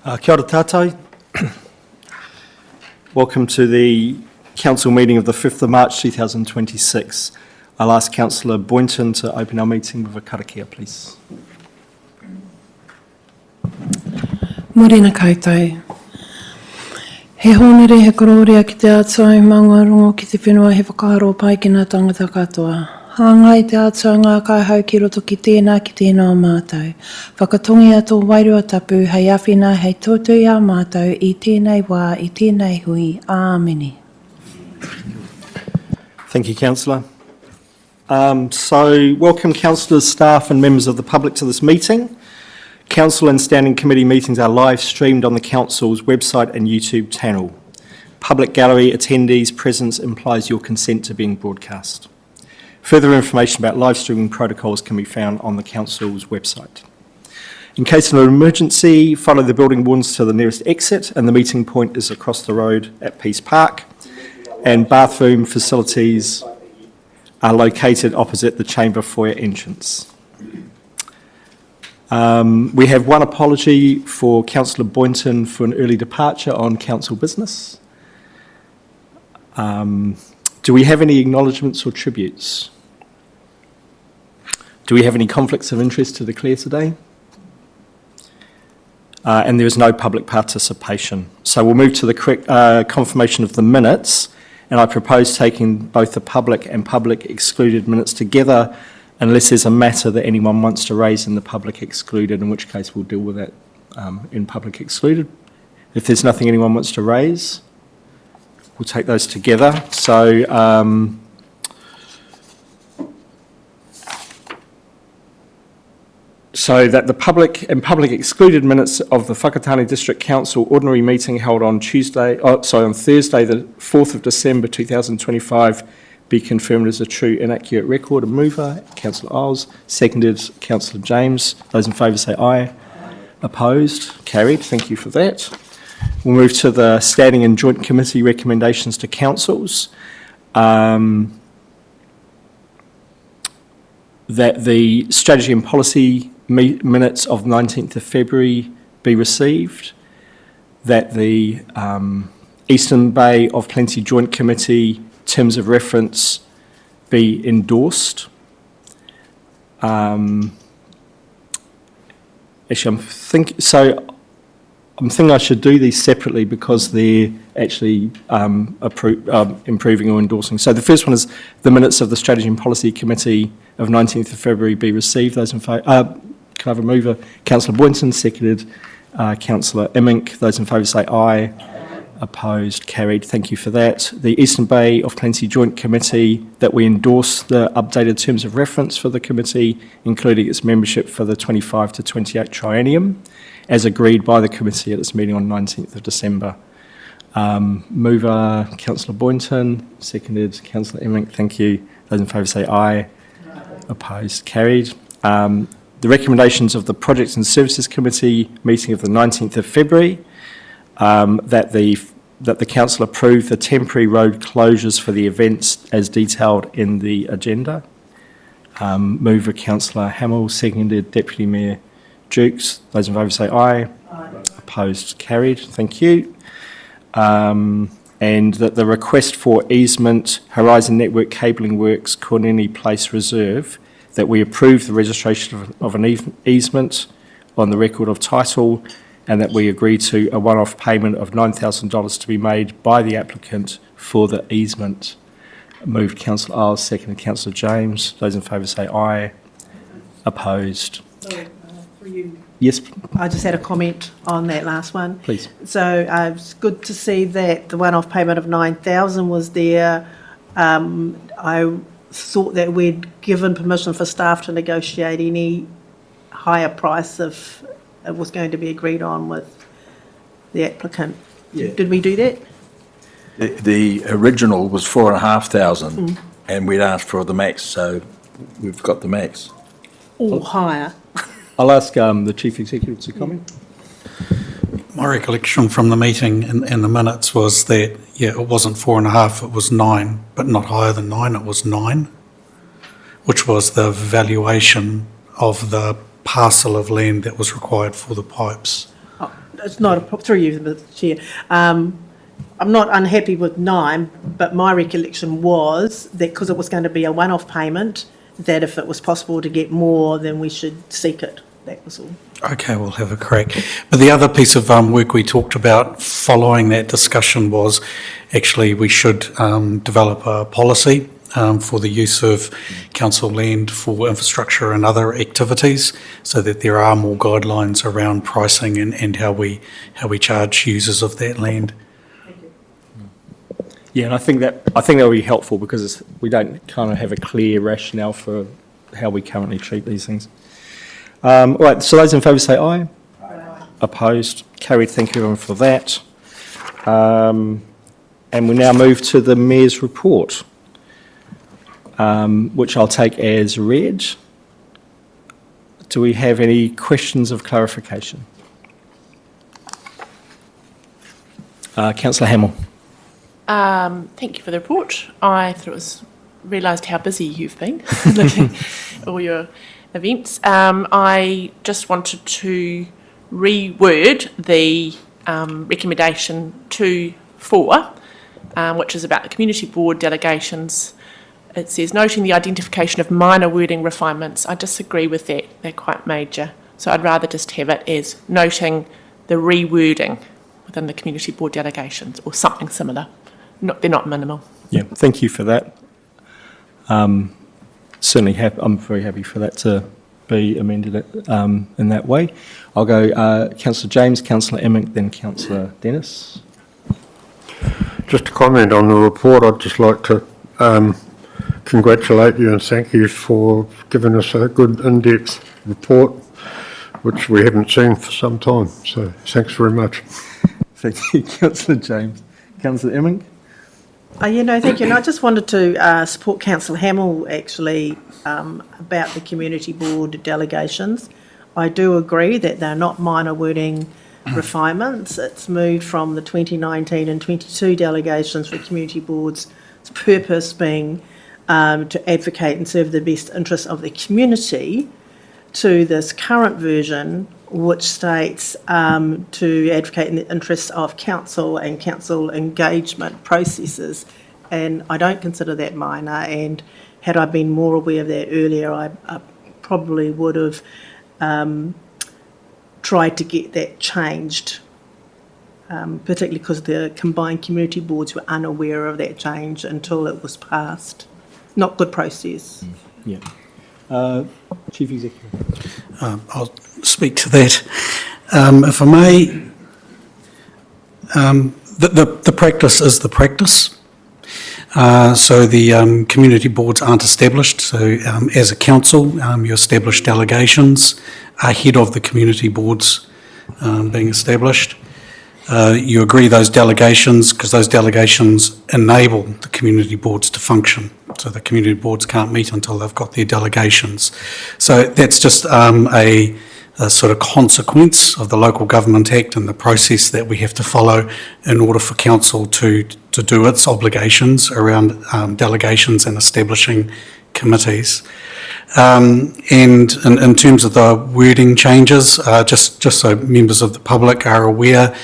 Kia ora tātou. Welcome to the Council meeting of the 5th of March 2026. I'll ask Councillor Boynton to open our meeting with a karakia, please. Morena koutou. He honere he kororia ki te atai maunga rongo ki te whenua he whakaharo pai ki ngā tangata katoa. Hāngai te atai ngā kaihau ki roto ki tēnā mātou. Whakatongi ato wairua tapu hei awhina hei tōtu i a mātou i tēnei wā i tēnei hui. Āmeni. Thank you, Councillor. So, welcome councillors, staff and members of the public to this meeting. Council and Standing Committee meetings are live streamed on the Council's website and YouTube channel. Public gallery attendees' presence implies your consent to being broadcast. Further information about live streaming protocols can be found on the Council's website. In case of an emergency, follow the building wardens to the nearest exit, and the meeting point is across the road at Peace Park, and bathroom facilities are located opposite the chamber foyer entrance. We have one apology for Councillor Boynton for an early departure on council business. Do we have any acknowledgements or tributes? Do we have any conflicts of interest to declare today? And there is no public participation. So we'll move to the correct confirmation of the minutes, and I propose taking both the public and public excluded minutes together unless there's a matter that anyone wants to raise in the public excluded, in which case we'll deal with that in public excluded. If there's nothing anyone wants to raise, we'll take those together. So that the public and public excluded minutes of the Whakatane District Council ordinary meeting held on Thursday, the 4th of December 2025 be confirmed as a true inaccurate record. A mover, Councillor Isles, seconded Councillor James. Those in favour say aye. Opposed? Carried. Thank you for that. We'll move to the Standing and Joint Committee recommendations to councils. That the Strategy and Policy minutes of 19th of February be received. That the Eastern Bay of Plenty Joint Committee terms of reference be endorsed. Actually, I'm thinking I should do these separately because they're actually improving or endorsing. So the first one is the minutes of the Strategy and Policy Committee of 19th of February be received. Those in favour, can I have a mover? Councillor Boynton, seconded Councillor Immink. Those in favour say aye. Opposed? Carried. Thank you for that. The Eastern Bay of Plenty Joint Committee, that we endorse the updated terms of reference for the committee, including its membership for the 25 to 28 triennium, as agreed by the committee at its meeting on 19th of December. Mover, Councillor Boynton, seconded Councillor Immink. Thank you. Those in favour say aye. Opposed? Carried. The recommendations of the Projects and Services Committee meeting of the 19th of February, that the Council approve the temporary road closures for the events as detailed in the agenda. Mover, Councillor Hamill, seconded Deputy Mayor Jukes. Those in favour say aye. Aye. Opposed? Carried. Thank you. And that the request for easement, Horizon Network Cabling Works, Corneni Place Reserve, that we approve the registration of an easement on the record of title, and that we agree to a one-off payment of $9,000 to be made by the applicant for the easement. Moved Councillor Isles, seconded Councillor James. Those in favour say aye. Opposed? For you. Yes. I just had a comment on that last one. Please. So it's good to see that the one-off payment of $9,000 was there. I thought that we'd given permission for staff to negotiate any higher price if it was going to be agreed on with the applicant. Yeah. Did we do that? The original was 4,500 and we'd asked for the max, so we've got the max. Or higher? I'll ask the Chief Executive to comment. My recollection from the meeting in the minutes was that, yeah, it wasn't 4.5, it was 9, but not higher than 9, it was 9, which was the valuation of the parcel of land that was required for the pipes. it's not, through you, Mr Chair, I'm not unhappy with 9, but my recollection was that because it was going to be a one-off payment, that if it was possible to get more, then we should seek it. That was all. Okay, we'll have a crack. But the other piece of work we talked about following that discussion was actually we should develop a policy for the use of council land for infrastructure and other activities, so that there are more guidelines around pricing and how we charge users of that land. Yeah, and I think that will be helpful because we don't kind of have a clear rationale for how we currently treat these things. All right, so those in favour say aye. Aye. Opposed? Carried. Thank you everyone for that. And we now move to the Mayor's report, which I'll take as read. Do we have any questions of clarification? Councillor Hamill. Thank you for the report. I thought it was realised how busy you've been looking at all your events. I just wanted to reword the recommendation 2.4, which is about the community board delegations. It says, noting the identification of minor wording refinements. I disagree with that. They're quite major. So I'd rather just have it as noting the rewording within the community board delegations or something similar. They're not minimal. Yeah, thank you for that. Certainly, I'm very happy for that to be amended in that way. I'll go Councillor James, Councillor Emmink, then Councillor Dennis. Just to comment on the report, I'd just like to congratulate you and thank you for giving us a good in-depth report, which we haven't seen for some time. So thanks very much. Thank you, Councillor James. Councillor Emmink? Thank you. And I just wanted to support Councillor Hamill, actually, about the community board delegations. I do agree that they're not minor wording refinements. It's moved from the 2019 and 22 delegations for community boards, its purpose being to advocate and serve the best interests of the community, to this current version, which states to advocate in the interests of council and council engagement processes. And I don't consider that minor, and had I been more aware of that earlier, I probably would have tried to get that changed, particularly because the combined community boards were unaware of that change until it was passed. Not good process. Yeah. Chief Executive. I'll speak to that. If I may, the practice is the practice. So the community boards aren't established. So as a council, you establish delegations ahead of the community boards being established. You agree those delegations, because those delegations enable the community boards to function. So the community boards can't meet until they've got their delegations. So that's just a sort of consequence of the Local Government Act and the process that we have to follow in order for council to do its obligations around delegations and establishing committees. And in terms of the wording changes, just so members of the public are aware,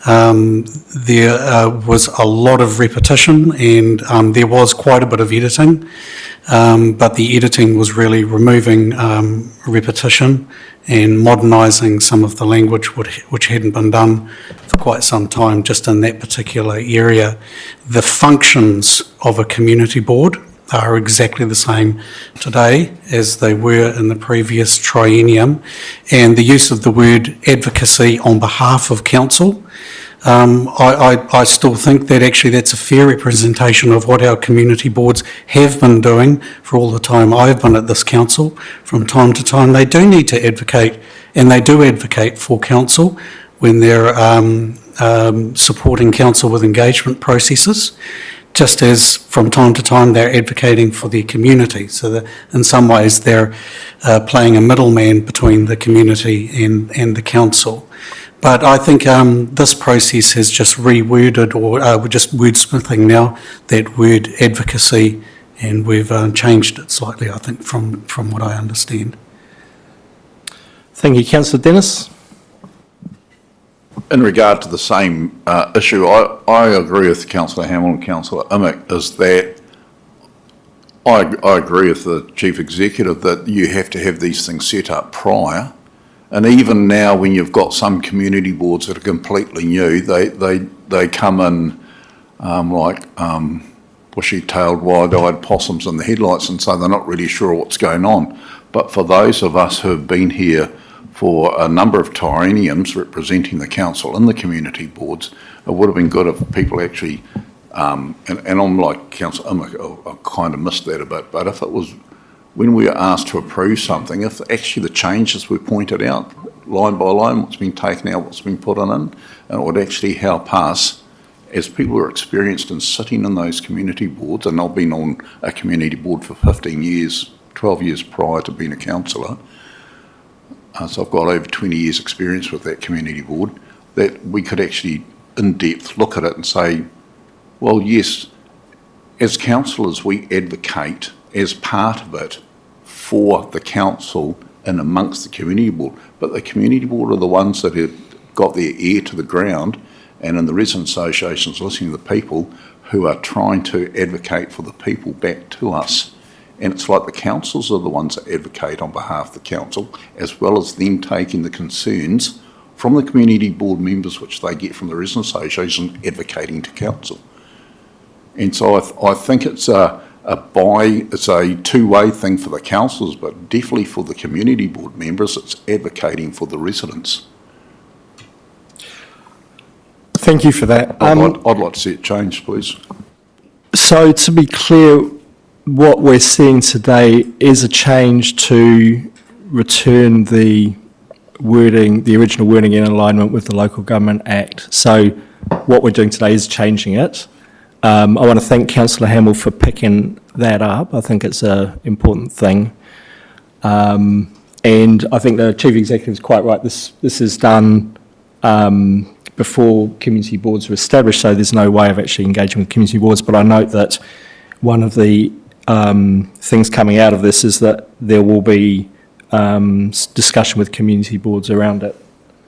there was a lot of repetition and there was quite a bit of editing, but the editing was really removing repetition and modernising some of the language which hadn't been done for quite some time just in that particular area. The functions of a community board are exactly the same today as they were in the previous triennium, and the use of the word advocacy on behalf of council, I still think that actually that's a fair representation of what our community boards have been doing for all the time I've been at this council. From time to time they do need to advocate, and they do advocate for council when they're supporting council with engagement processes, just as from time to time they're advocating for their community. So that in some ways they're playing a middleman between the community and the council. But I think this process has just reworded, or we're just wordsmithing now, that word advocacy, and we've changed it slightly, I think, from what I understand. Thank you. Councillor Dennis. In regard to the same issue, I agree with Councillor Hamill and Councillor Imick, is that I agree with the Chief Executive that you have to have these things set up prior. And even now, when you've got some community boards that are completely new, they come in like bushy-tailed, wide-eyed possums in the headlights, and so they're not really sure what's going on. But for those of us who have been here for a number of trienniums representing the council and the community boards, it would have been good if people actually, and I'm like Councillor Imick, I kind of missed that a bit, but if it was, when we are asked to approve something, if actually the changes were pointed out, line by line, what's been taken out, what's been put in, and it would actually help us, as people who are experienced in sitting in those community boards, and I've been on a community board for 15 years, 12 years prior to being a councillor, so I've got over 20 years experience with that community board, that we could actually in depth look at it and say, well, yes, as councillors we advocate as part of it for the council and amongst the community board, but the community board are the ones that have got their ear to the ground, and in the resident associations listening to the people who are trying to advocate for the people back to us. And it's like the councils are the ones that advocate on behalf of the council, as well as them taking the concerns from the community board members, which they get from the resident association, advocating to council. And so I think it's it's a two-way thing for the councils, but definitely for the community board members, it's advocating for the residents. Thank you for that. I'd like to see it changed, please. So to be clear, what we're seeing today is a change to return the wording, the original wording in alignment with the Local Government Act. So what we're doing today is changing it. I want to thank Councillor Hamill for picking that up. I think it's an important thing. And I think the Chief Executive is quite right. This is done before community boards were established, so there's no way of actually engaging with community boards. But I note that one of the things coming out of this is that there will be discussion with community boards around it.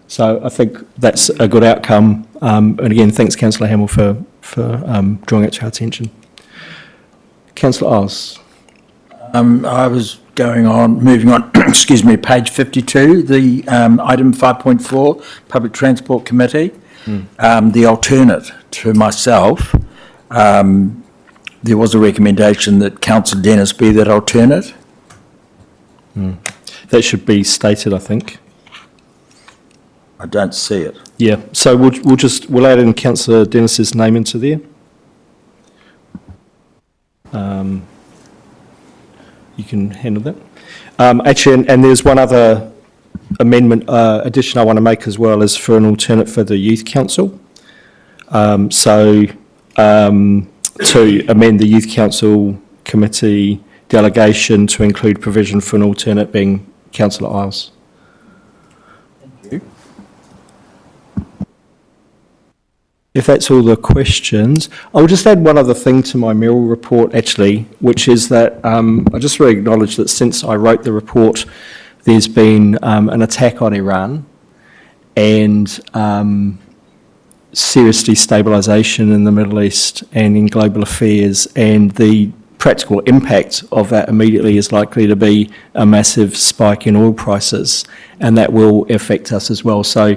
So I think that's a good outcome. And again, thanks Councillor Hamill for drawing it to our attention. Councillor Isles. I was moving on, excuse me, page 52, the item 5.4, Public Transport Committee. The alternate to myself, there was a recommendation that Councillor Dennis be that alternate. That should be stated, I think. I don't see it. Yeah, so we'll add in Councillor Dennis's name into there. You can handle that. Actually, and there's one other amendment, addition I want to make as well, is for an alternate for the Youth Council. To amend the Youth Council Committee delegation to include provision for an alternate being Councillor Isles. Thank you. If that's all the questions, I'll just add one other thing to my Mayoral report actually, which is that I just really acknowledge that since I wrote the report, there's been an attack on Iran and serious destabilisation in the Middle East and in global affairs, and the practical impact of that immediately is likely to be a massive spike in oil prices, and that will affect us as well. So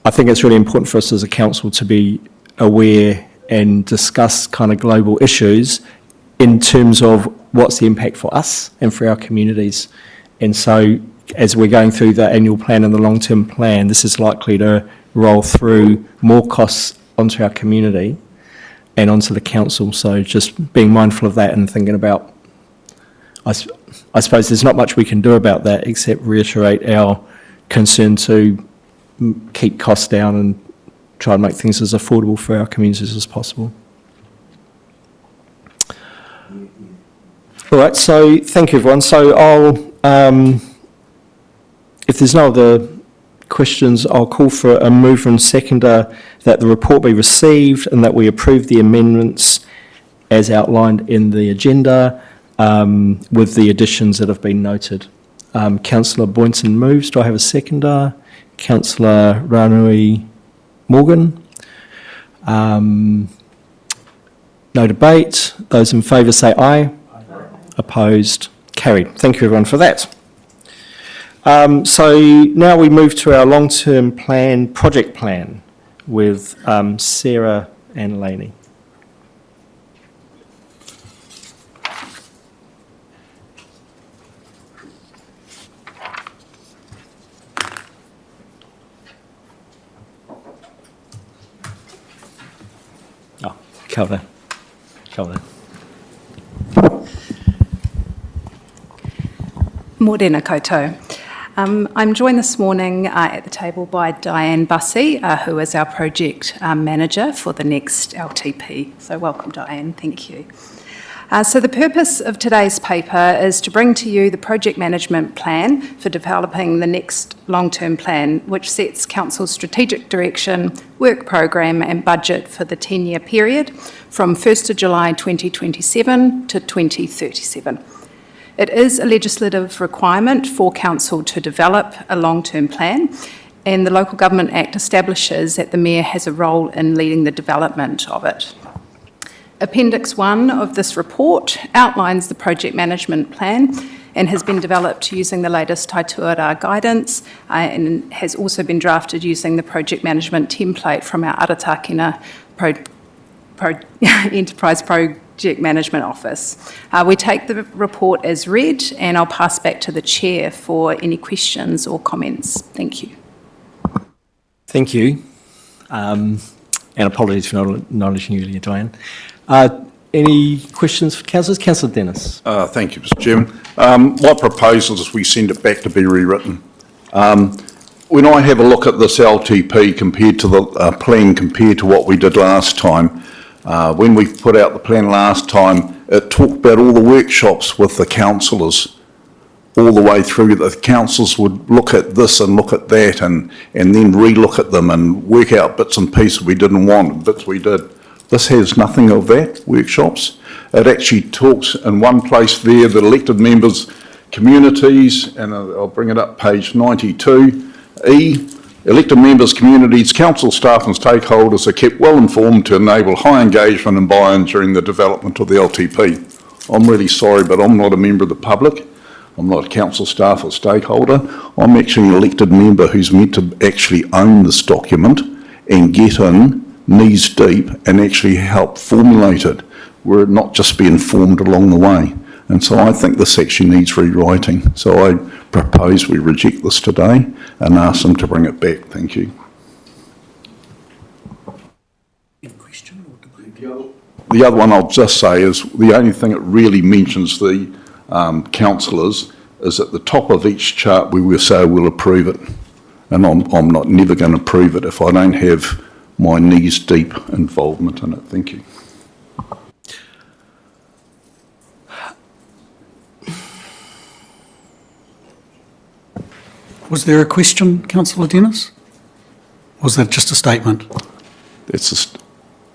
I think it's really important for us as a council to be aware and discuss kind of global issues in terms of what's the impact for us and for our communities. And so as we're going through the annual plan and the long-term plan, this is likely to roll through more costs onto our community and onto the council. So just being mindful of that and thinking about, I suppose there's not much we can do about that except reiterate our concern to keep costs down and try and make things as affordable for our communities as possible. All right, so thank you everyone. So I'll, if there's no other questions, I'll call for a mover and seconder that the report be received and that we approve the amendments as outlined in the agenda with the additions that have been noted. Councillor Boynton moves. Do I have a seconder? Councillor Ranui Morgan. No debate. Those in favour say aye. Opposed? Carried. Thank you everyone for that. So now we move to our long-term plan, project plan, with Sarah and Lainey. Oh, cover. Morena koutou. I'm joined this morning at the table by Diane Bussey, who is our project manager for the next LTP. So welcome, Diane. Thank you. So the purpose of today's paper is to bring to you the project management plan for developing the next long-term plan, which sets Council's strategic direction, work program and budget for the 10-year period from 1st of July 2027 to 2037. It is a legislative requirement for Council to develop a long-term plan, and the Local Government Act establishes that the Mayor has a role in leading the development of it. Appendix 1 of this report outlines the project management plan and has been developed using the latest Taituara guidance and has also been drafted using the project management template from our Aratakina Enterprise Project Management Office. We take the report as read, and I'll pass back to the Chair for any questions or comments. Thank you. Thank you. And apologies for not acknowledging you earlier, Diane. Any questions for councillors? Councillor Dennis. Thank you, Mr Chairman. My proposal is we send it back to be rewritten. When I have a look at this LTP compared to the plan compared to what we did last time, when we put out the plan last time, it talked about all the workshops with the councillors all the way through. The councillors would look at this and look at that and then re-look at them and work out bits and pieces we didn't want and bits we did. This has nothing of that, workshops. It actually talks in one place there, the elected members, communities, and I'll bring it up, page 92E. Elected members, communities, council staff and stakeholders are kept well informed to enable high engagement and buy-in during the development of the LTP. I'm really sorry, but I'm not a member of the public. I'm not a council staff or stakeholder. I'm actually an elected member who's meant to actually own this document and get in knees deep and actually help formulate it, where it not just be informed along the way. And so I think this actually needs rewriting. So I propose we reject this today and ask them to bring it back. Thank you. The other one I'll just say is the only thing it really mentions the councillors is at the top of each chart we will say we'll approve it. And I'm not never going to approve it if I don't have my knees deep involvement in it. Thank you. Was there a question, Councillor Dennis? Was that just a statement? It's just,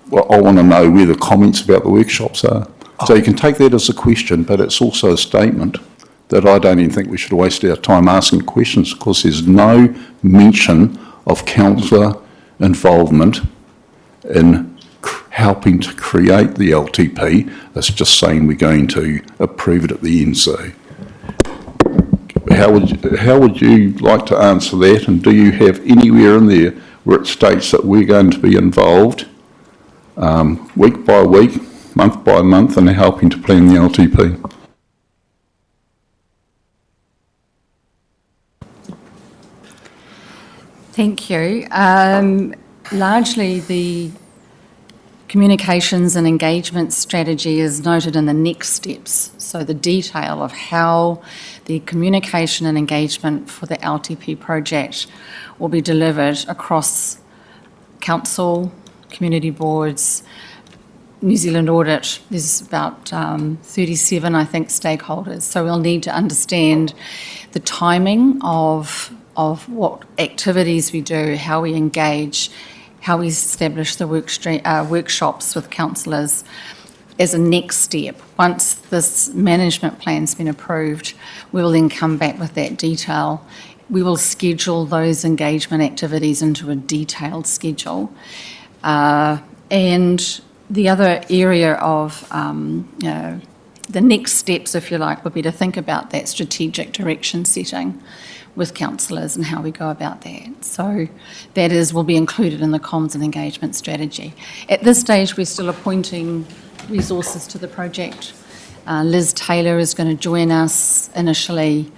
well, I want to know where the comments about the workshops are. So you can take that as a question, but it's also a statement that I don't even think we should waste our time asking questions, because there's no mention of councillor involvement in helping to create the LTP. It's just saying we're going to approve it at the end. So how would you like to answer that? And do you have anywhere in there where it states that we're going to be involved week by week, month by month, in helping to plan the LTP? Thank you. Largely the communications and engagement strategy is noted in the next steps. So the detail of how the communication and engagement for the LTP project will be delivered across council, community boards, New Zealand Audit. There's about 37, I think, stakeholders. So we'll need to understand the timing of what activities we do, how we engage, how we establish the workshops with councillors. as a next step, once this management plan's been approved, we will then come back with that detail. We will schedule those engagement activities into a detailed schedule. And the other area of, the next steps, if you like, would be to think about that strategic direction setting with councillors and how we go about that. So that will be included in the comms and engagement strategy. At this stage, we're still appointing resources to the project. Liz Taylor is going to join us initially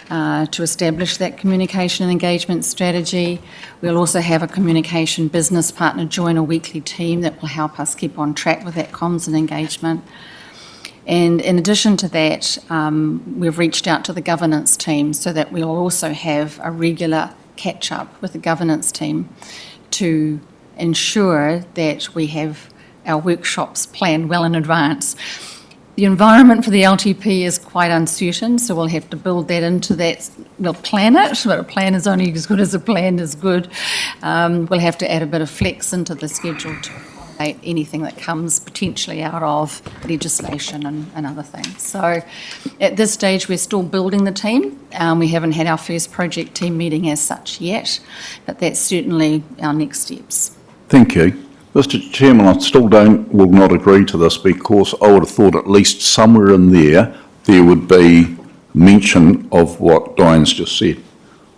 to establish that communication and engagement strategy. We'll also have a communication business partner join a weekly team that will help us keep on track with that comms and engagement. And in addition to that, we've reached out to the governance team so that we'll also have a regular catch-up with the governance team to ensure that we have our workshops planned well in advance. The environment for the LTP is quite uncertain, so we'll have to build that into that. We'll plan it, but a plan is only as good as a plan is good. We'll have to add a bit of flex into the schedule to accommodate anything that comes potentially out of legislation and other things. So at this stage, we're still building the team. We haven't had our first project team meeting as such yet, but that's certainly our next steps. Thank you. Mr Chairman, I still will not agree to this because I would have thought at least somewhere in there would be mention of what Diane's just said.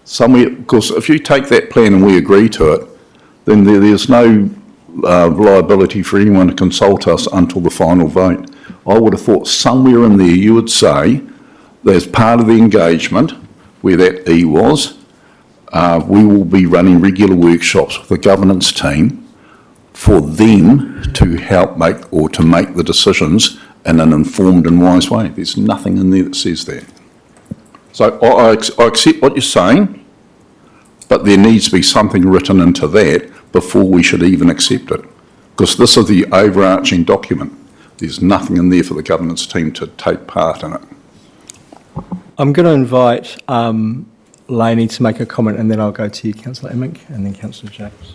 Somewhere, because if you take that plan and we agree to it, then there's no liability for anyone to consult us until the final vote. I would have thought somewhere in there you would say, as part of the engagement, where that E was, we will be running regular workshops with the governance team for them to help make the decisions in an informed and wise way. There's nothing in there that says that. So I accept what you're saying, but there needs to be something written into that before we should even accept it. Because this is the overarching document. There's nothing in there for the governance team to take part in it. I'm going to invite Lainey to make a comment, and then I'll go to you, Councillor Emmink, and then Councillor James.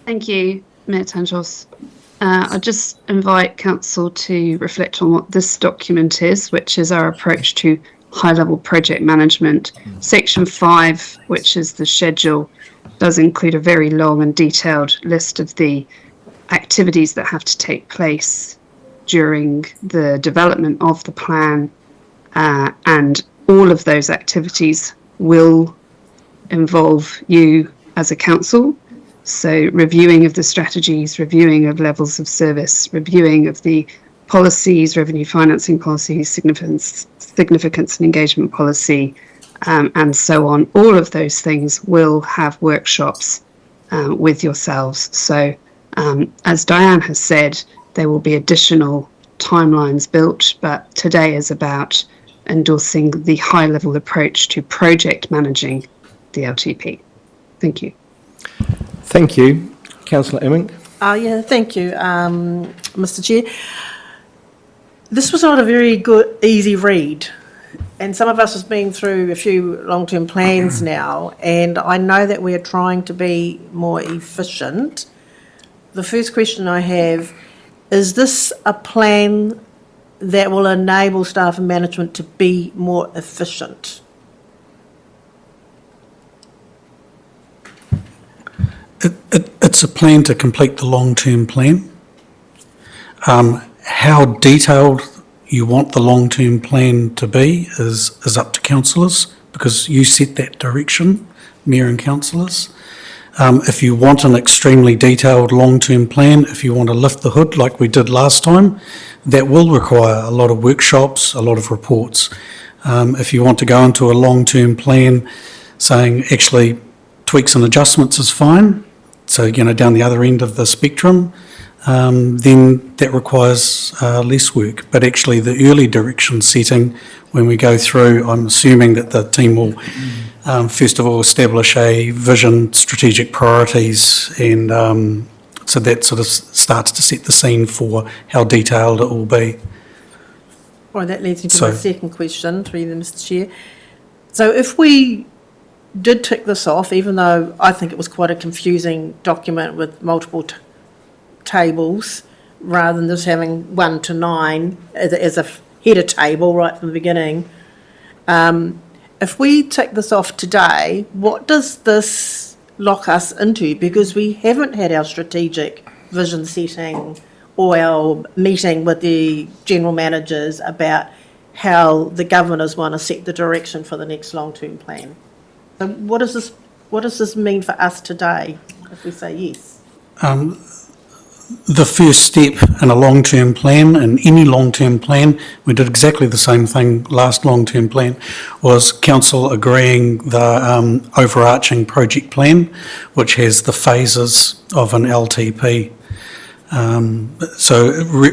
Thank you, Mayor Tanjos. I just invite Council to reflect on what this document is, which is our approach to high-level project management. Section 5, which is the schedule, does include a very long and detailed list of the activities that have to take place during the development of the plan, and all of those activities will involve you as a council. So reviewing of the strategies, reviewing of levels of service, reviewing of the policies, revenue financing policies, significance and engagement policy, and so on. All of those things will have workshops with yourselves. So as Diane has said, there will be additional timelines built, but today is about endorsing the high-level approach to project managing the LTP. Thank you. Thank you. Councillor Emmink. Yeah, thank you, Mr Chair. This was not a very good, easy read. And some of us have been through a few long-term plans now, and I know that we are trying to be more efficient. The first question I have, is this a plan that will enable staff and management to be more efficient? It's a plan to complete the long-term plan. How detailed you want the long-term plan to be is up to councillors, because you set that direction, Mayor and councillors. If you want an extremely detailed long-term plan, if you want to lift the hood like we did last time, that will require a lot of workshops, a lot of reports. If you want to go into a long-term plan saying actually tweaks and adjustments is fine, so down the other end of the spectrum, then that requires less work. But actually the early direction setting, when we go through, I'm assuming that the team will first of all establish a vision, strategic priorities, and so that sort of starts to set the scene for how detailed it will be. Well, that leads me to my second question, through you, Mr Chair. So if we did tick this off, even though I think it was quite a confusing document with multiple tables, rather than just having 1 to 9 as a header table right from the beginning. If we tick this off today, what does this lock us into? Because we haven't had our strategic vision setting or our meeting with the general managers about how the governors want to set the direction for the next long-term plan. So what does this mean for us today if we say yes? The first step in a long-term plan, in any long-term plan, we did exactly the same thing last long-term plan, was council agreeing the overarching project plan, which has the phases of an LTP.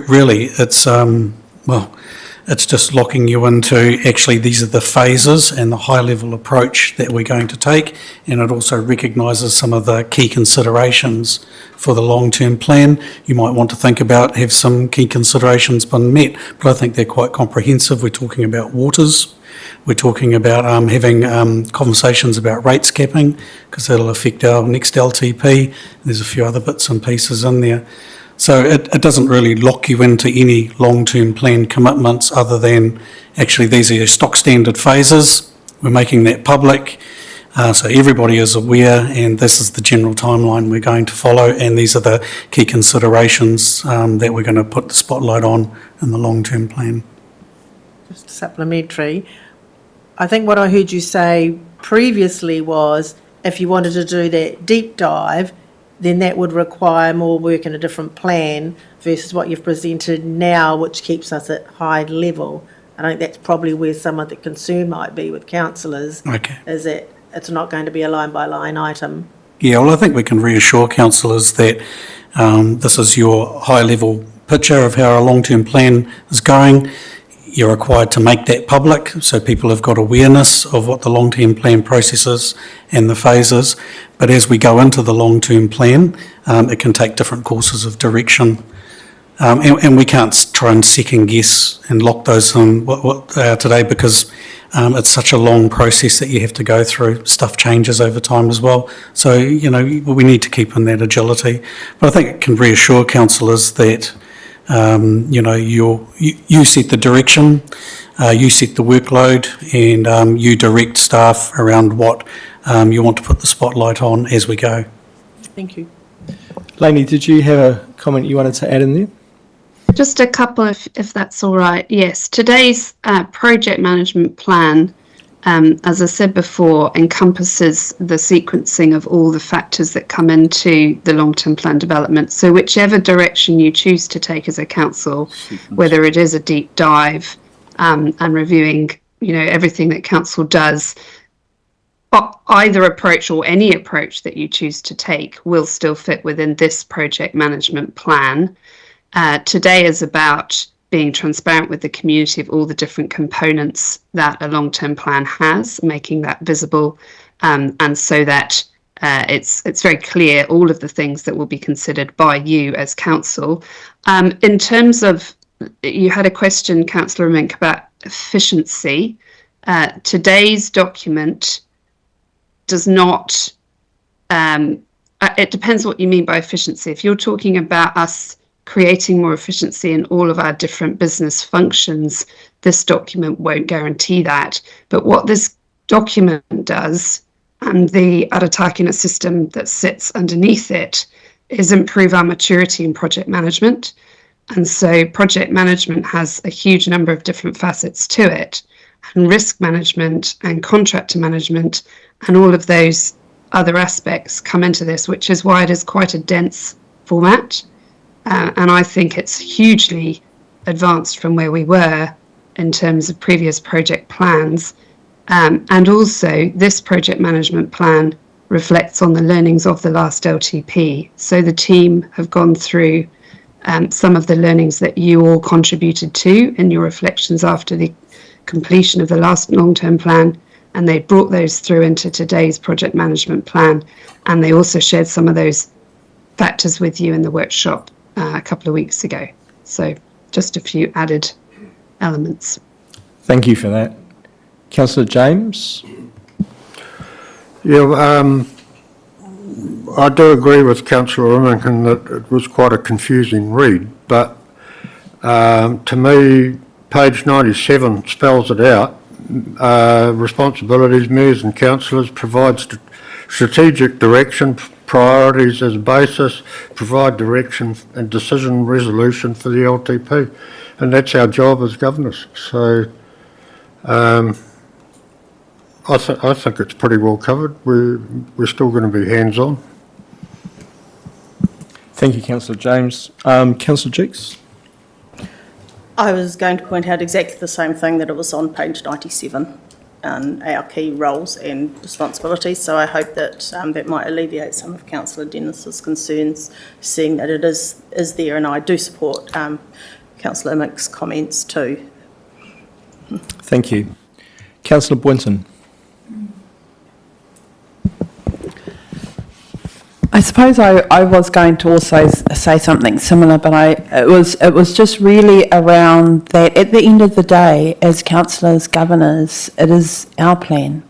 Really, it's just locking you into, actually, these are the phases and the high-level approach that we're going to take, and it also recognises some of the key considerations for the long-term plan. You might want to think about, have some key considerations been met, but I think they're quite comprehensive. We're talking about waters, we're talking about having conversations about rates capping, because that'll affect our next LTP. There's a few other bits and pieces in there. So it doesn't really lock you into any long-term plan commitments other than, actually, these are your stock standard phases. We're making that public, so everybody is aware, and this is the general timeline we're going to follow, and these are the key considerations that we're going to put the spotlight on in the long-term plan. Just supplementary. I think what I heard you say previously was if you wanted to do that deep dive, then that would require more work in a different plan versus what you've presented now, which keeps us at high level. I think that's probably where some of the concern might be with councillors, is that it's not going to be a line-by-line item. Yeah, well, I think we can reassure councillors that this is your high-level picture of how our long-term plan is going. You're required to make that public, so people have got awareness of what the long-term plan process is and the phases. But as we go into the long-term plan, it can take different courses of direction. And we can't try and second guess and lock those in today, because it's such a long process that you have to go through. Stuff changes over time as well. So, we need to keep in that agility. But I think it can reassure councillors that you set the direction, you set the workload, and you direct staff around what you want to put the spotlight on as we go. Thank you. Lainey, did you have a comment you wanted to add in there? Just a couple, if that's all right. Yes, today's project management plan, as I said before, encompasses the sequencing of all the factors that come into the long-term plan development. So whichever direction you choose to take as a council, whether it is a deep dive and reviewing, everything that council does, either approach or any approach that you choose to take will still fit within this project management plan. Today is about being transparent with the community of all the different components that a long-term plan has, making that visible, and so that it's very clear all of the things that will be considered by you as council. In terms of, you had a question, Councillor Mink, about efficiency. Today's document does not, it depends what you mean by efficiency. If you're talking about us creating more efficiency in all of our different business functions, this document won't guarantee that. But what this document does, and the Aratakina system that sits underneath it, is improve our maturity in project management. And so project management has a huge number of different facets to it, and risk management and contractor management and all of those other aspects come into this, which is why it is quite a dense format. And I think it's hugely advanced from where we were in terms of previous project plans. And also, this project management plan reflects on the learnings of the last LTP. So the team have gone through some of the learnings that you all contributed to in your reflections after the completion of the last long-term plan, and they brought those through into today's project management plan. And they also shared some of those factors with you in the workshop a couple of weeks ago. So just a few added elements. Thank you for that. Councillor James? Yeah, I do agree with Councillor Remington that it was quite a confusing read. but to me, page 97 spells it out. Responsibilities, mayors and councillors provide strategic direction, priorities as a basis, provide direction and decision resolution for the LTP. And that's our job as governors. So I think it's pretty well covered. We're still going to be hands-on. Thank you, Councillor James. Councillor Jukes? I was going to point out exactly the same thing, that it was on page 97, our key roles and responsibilities. So I hope that that might alleviate some of Councillor Dennis's concerns, seeing that it is there, and I do support Councillor Emick's comments too. Thank you. Councillor Boynton? I suppose I was going to also say something similar, but it was just really around that at the end of the day, as councillors, governors, it is our plan.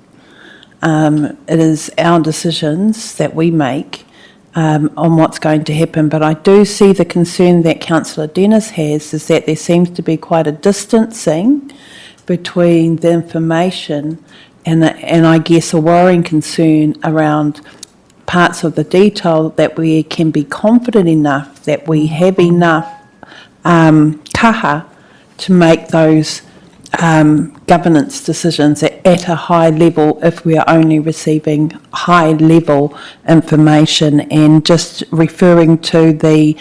It is our decisions that we make on what's going to happen. But I do see the concern that Councillor Dennis has, is that there seems to be quite a distancing between the information and I guess a worrying concern around parts of the detail, that we can be confident enough that we have enough kaha to make those governance decisions at a high level, if we are only receiving high level information. And just referring to the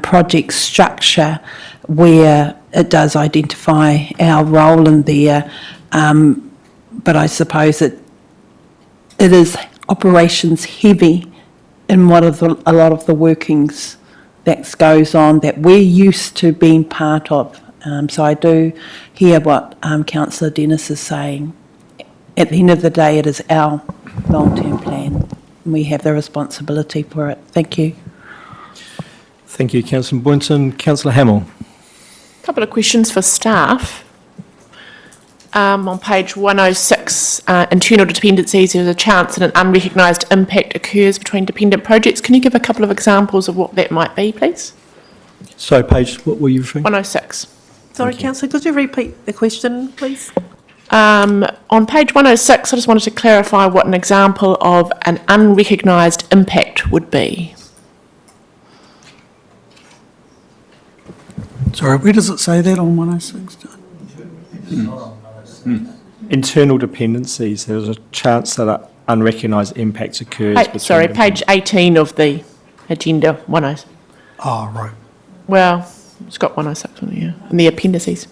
project structure, where it does identify our role in there, but I suppose it is operations heavy in a lot of the workings that goes on that we're used to being part of. So I do hear what Councillor Dennis is saying. At the end of the day, it is our long-term plan, and we have the responsibility for it. Thank you. Thank you, Councillor Boynton. Councillor Hamill? A couple of questions for staff. On page 106, internal dependencies, there's a chance that an unrecognised impact occurs between dependent projects. Can you give a couple of examples of what that might be, please? So, page, what were you referring? 106. Sorry, Councillor, could you repeat the question, please? On page 106, I just wanted to clarify what an example of an unrecognised impact would be. Sorry, where does it say that on 106? Internal dependencies. There's a chance that unrecognised impacts occurs. Sorry, page 18 of the agenda, 106. Oh, right. Well, it's got 106 on here, and the appendices.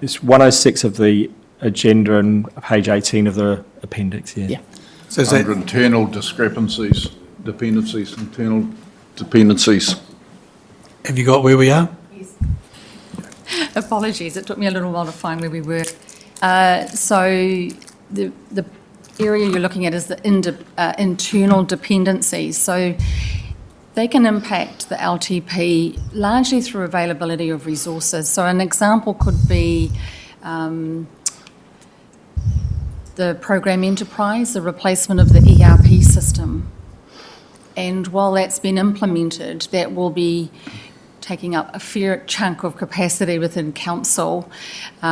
It's 106 of the agenda and page 18 of the appendix, yeah. Yeah. So is that, Under internal discrepancies, dependencies, internal dependencies. have you got where we are? Apologies, it took me a little while to find where we were. So the area you're looking at is the internal dependencies. So they can impact the LTP largely through availability of resources. So an example could be the program enterprise, the replacement of the ERP system. And while that's been implemented, that will be taking up a fair chunk of capacity within council,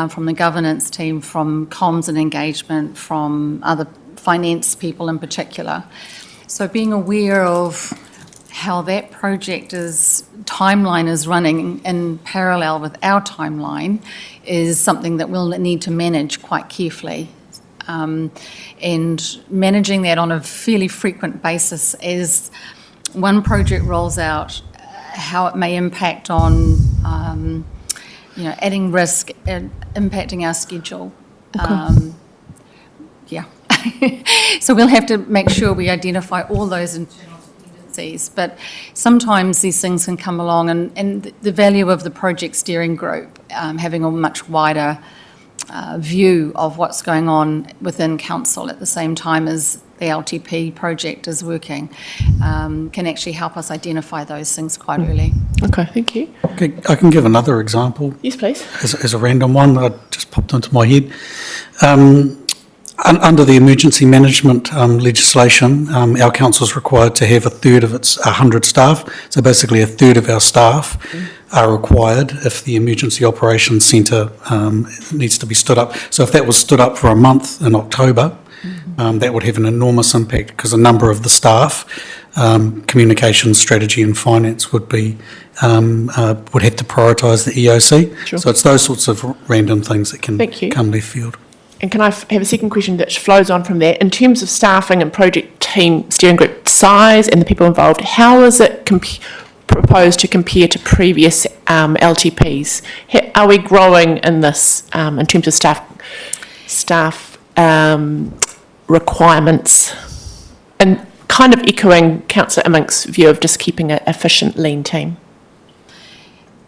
from the governance team, from comms and engagement, from other finance people in particular. So being aware of how that timeline is running in parallel with our timeline is something that we'll need to manage quite carefully. And managing that on a fairly frequent basis as one project rolls out, how it may impact on, adding risk and impacting our schedule. Okay. Yeah. So we'll have to make sure we identify all those internal dependencies, but sometimes these things can come along, and the value of the project steering group, having a much wider view of what's going on within council at the same time as the LTP project is working, can actually help us identify those things quite early. Okay, thank you. Okay, I can give another example Yes, please. as a random one that just popped into my head. Under the emergency management legislation, our council is required to have a third of its 100 staff. So basically a third of our staff are required if the emergency operations centre needs to be stood up. So if that was stood up for a month in October, that would have an enormous impact because a number of the staff, communications, strategy and finance would have to prioritise the EOC. Sure. So it's those sorts of random things that can Thank you. come left field. And can I have a second question that flows on from that? In terms of staffing and project team steering group size and the people involved, how is it proposed to compare to previous LTPs? Are we growing in this in terms of staff requirements? And kind of echoing Councillor Immink's view of just keeping an efficient, lean team.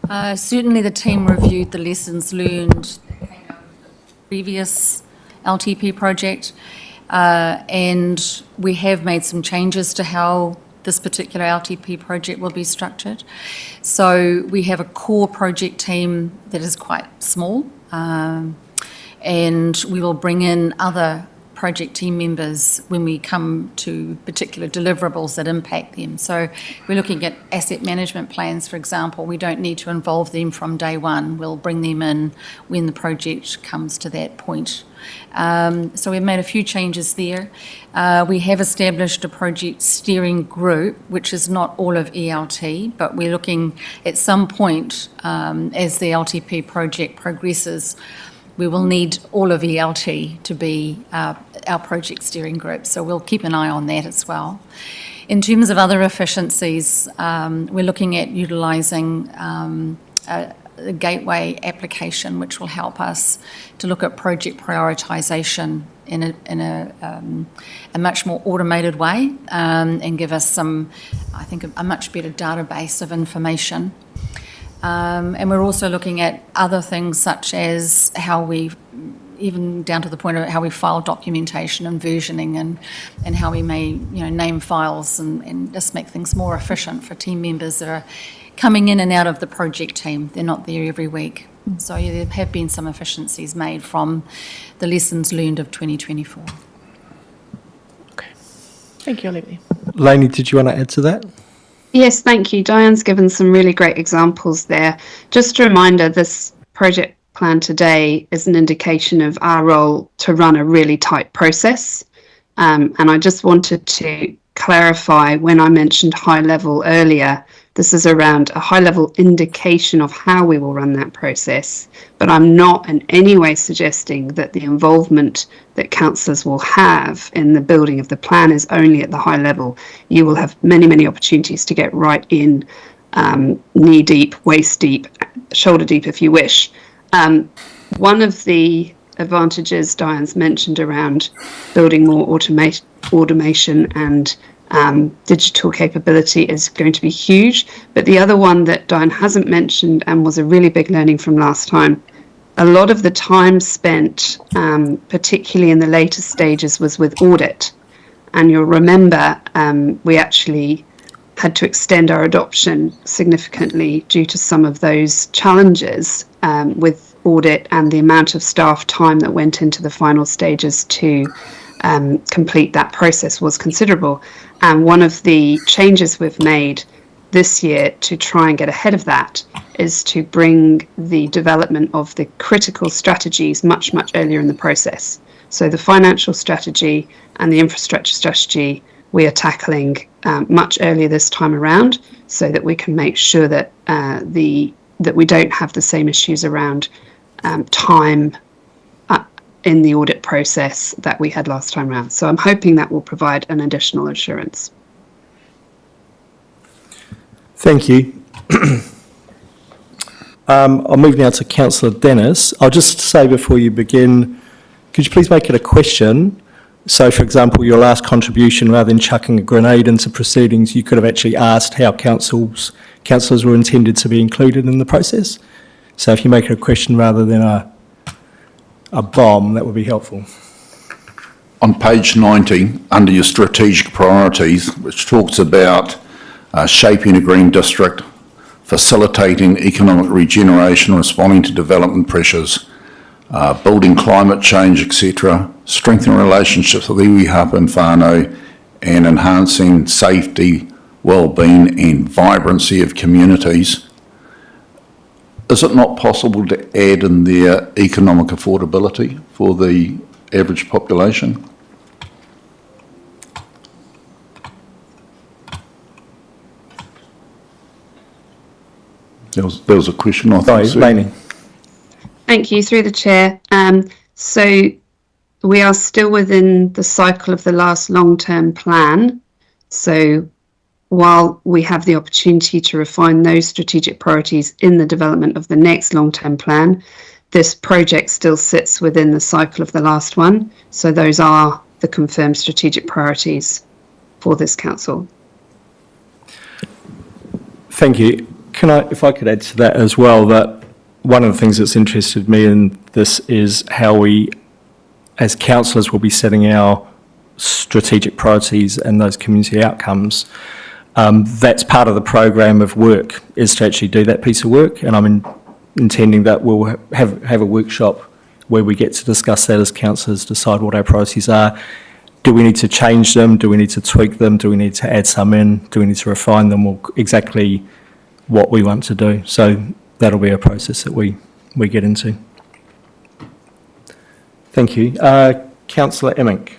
Certainly the team reviewed the lessons learned previous LTP project, and we have made some changes to how this particular LTP project will be structured. So we have a core project team that is quite small, and we will bring in other project team members when we come to particular deliverables that impact them. So we're looking at asset management plans, for example. We don't need to involve them from day one. We'll bring them in when the project comes to that point. So we've made a few changes there. We have established a project steering group, which is not all of ELT, but we're looking at some point as the LTP project progresses, we will need all of ELT to be our project steering group, so we'll keep an eye on that as well. In terms of other efficiencies, we're looking at utilising the Gateway application, which will help us to look at project prioritisation in a much more automated way and give us some, I think, a much better database of information. And we're also looking at other things such as how we, even down to the point of how we file documentation and versioning and how we may, name files and just make things more efficient for team members that are coming in and out of the project team. They're not there every week. So there have been some efficiencies made from the lessons learned of 2024. Okay. Thank you, Olivia. Lainey, did you want to add to that? Yes, thank you. Diane's given some really great examples there. Just a reminder, this project plan today is an indication of our role to run a really tight process. And I just wanted to clarify, when I mentioned high level earlier, this is around a high level indication of how we will run that process, but I'm not in any way suggesting that the involvement that councillors will have in the building of the plan is only at the high level. You will have many, many opportunities to get right in, knee deep, waist deep, shoulder deep if you wish. One of the advantages Diane's mentioned around building more automation and digital capability is going to be huge. But the other one that Diane hasn't mentioned and was a really big learning from last time, a lot of the time spent, particularly in the later stages, was with audit. And you'll remember we actually had to extend our adoption significantly due to some of those challenges with audit, and the amount of staff time that went into the final stages to complete that process was considerable. And one of the changes we've made this year to try and get ahead of that is to bring the development of the critical strategies much, much earlier in the process. So the financial strategy and the infrastructure strategy we are tackling much earlier this time around, so that we can make sure that that we don't have the same issues around time in the audit process that we had last time around. So I'm hoping that will provide an additional assurance. Thank you. I'll move now to Councillor Dennis. I'll just say before you begin, could you please make it a question? So, for example, your last contribution, rather than chucking a grenade into proceedings, you could have actually asked how councillors were intended to be included in the process. So if you make it a question rather than a bomb, that would be helpful. On page 90, under your strategic priorities, which talks about shaping a green district, facilitating economic regeneration, responding to development pressures, building climate change, etc., strengthening relationships with iwi hapa and whānau, and enhancing safety, well-being and vibrancy of communities, is it not possible to add in there economic affordability for the average population? There was a question, I Sorry, think. Sue. Lainey. Thank you, through the chair. So we are still within the cycle of the last long-term plan. So while we have the opportunity to refine those strategic priorities in the development of the next long-term plan, this project still sits within the cycle of the last one. So those are the confirmed strategic priorities for this council. Thank you. Can I, if I could add to that as well, that one of the things that's interested me in this is how we, as councillors, will be setting our strategic priorities and those community outcomes. That's part of the program of work, is to actually do that piece of work, and I'm intending that we'll have a workshop where we get to discuss that as councillors, decide what our priorities are. Do we need to change them? Do we need to tweak them? Do we need to add some in? Do we need to refine them? Or exactly what we want to do. So that'll be a process that we get into. Thank you. Councillor Emmink.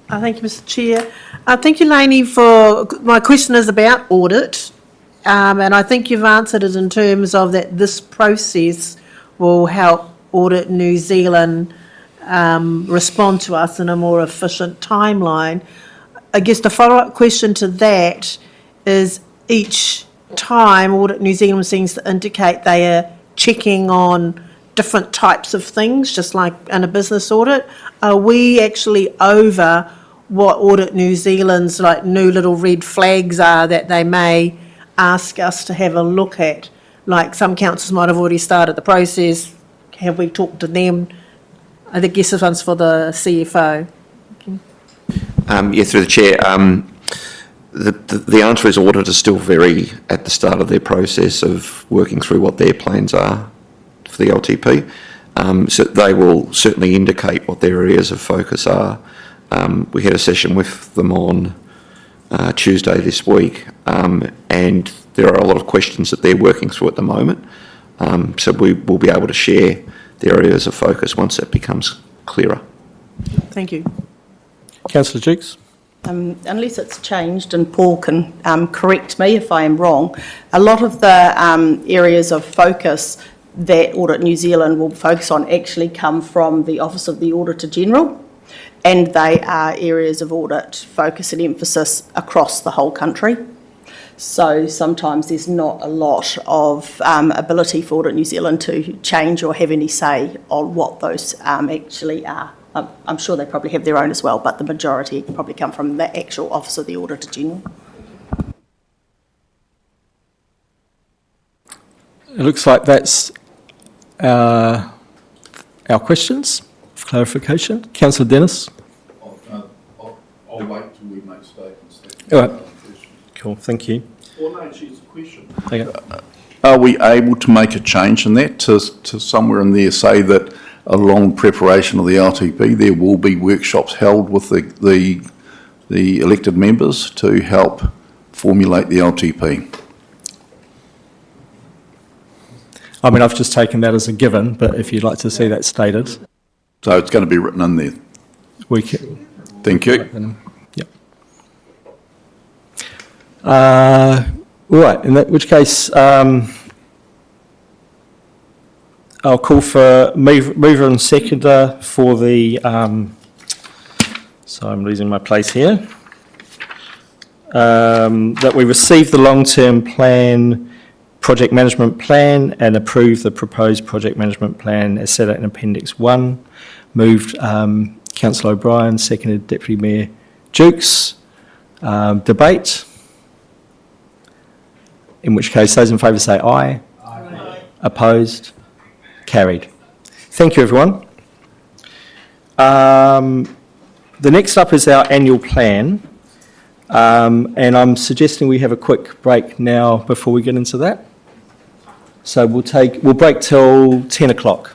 Thank you, Mr Chair. Thank you, Lainey, for, my question is about audit. And I think you've answered it in terms of that this process will help Audit New Zealand respond to us in a more efficient timeline. I guess the follow-up question to that is, each time Audit New Zealand seems to indicate they are checking on different types of things, just like in a business audit. Are we actually over what Audit New Zealand's like new little red flags are that they may ask us to have a look at? Like some councils might have already started the process. Have we talked to them? I guess this one's for the CFO. Yeah, through the chair. The answer is audit is still very at the start of their process of working through what their plans are for the LTP. So they will certainly indicate what their areas of focus are. We had a session with them on Tuesday this week, and there are a lot of questions that they're working through at the moment. So we will be able to share their areas of focus once that becomes clearer. Thank you. Councillor Jukes. Unless it's changed, and Paul can correct me if I am wrong, a lot of the areas of focus that Audit New Zealand will focus on actually come from the Office of the Auditor General, and they are areas of audit focus and emphasis across the whole country. So sometimes there's not a lot of ability for Audit New Zealand to change or have any say on what those actually are. I'm sure they probably have their own as well, but the majority probably come from the actual Office of the Auditor General. It looks like that's our questions for clarification. Councillor Dennis. I'll wait till we make statements. All right. Cool, thank you. Well, no, she's a question. Okay. Are we able to make a change in that to somewhere in there say that along preparation of the LTP there will be workshops held with the elected members to help formulate the LTP? I mean, I've just taken that as a given, but if you'd like to see that stated. So it's going to be written in there. We can. Thank you. Yep. Right, in which case, I'll call for mover and seconder for the, so I'm losing my place here, that we receive the long-term plan, project management plan, and approve the proposed project management plan as set out in Appendix 1. Moved Councillor O'Brien, seconded Deputy Mayor Jukes. Debate. In which case, those in favour say aye. Aye. Opposed? Carried. Thank you, everyone. The next up is our annual plan, and I'm suggesting we have a quick break now before we get into that. So we'll break till 10 o'clock.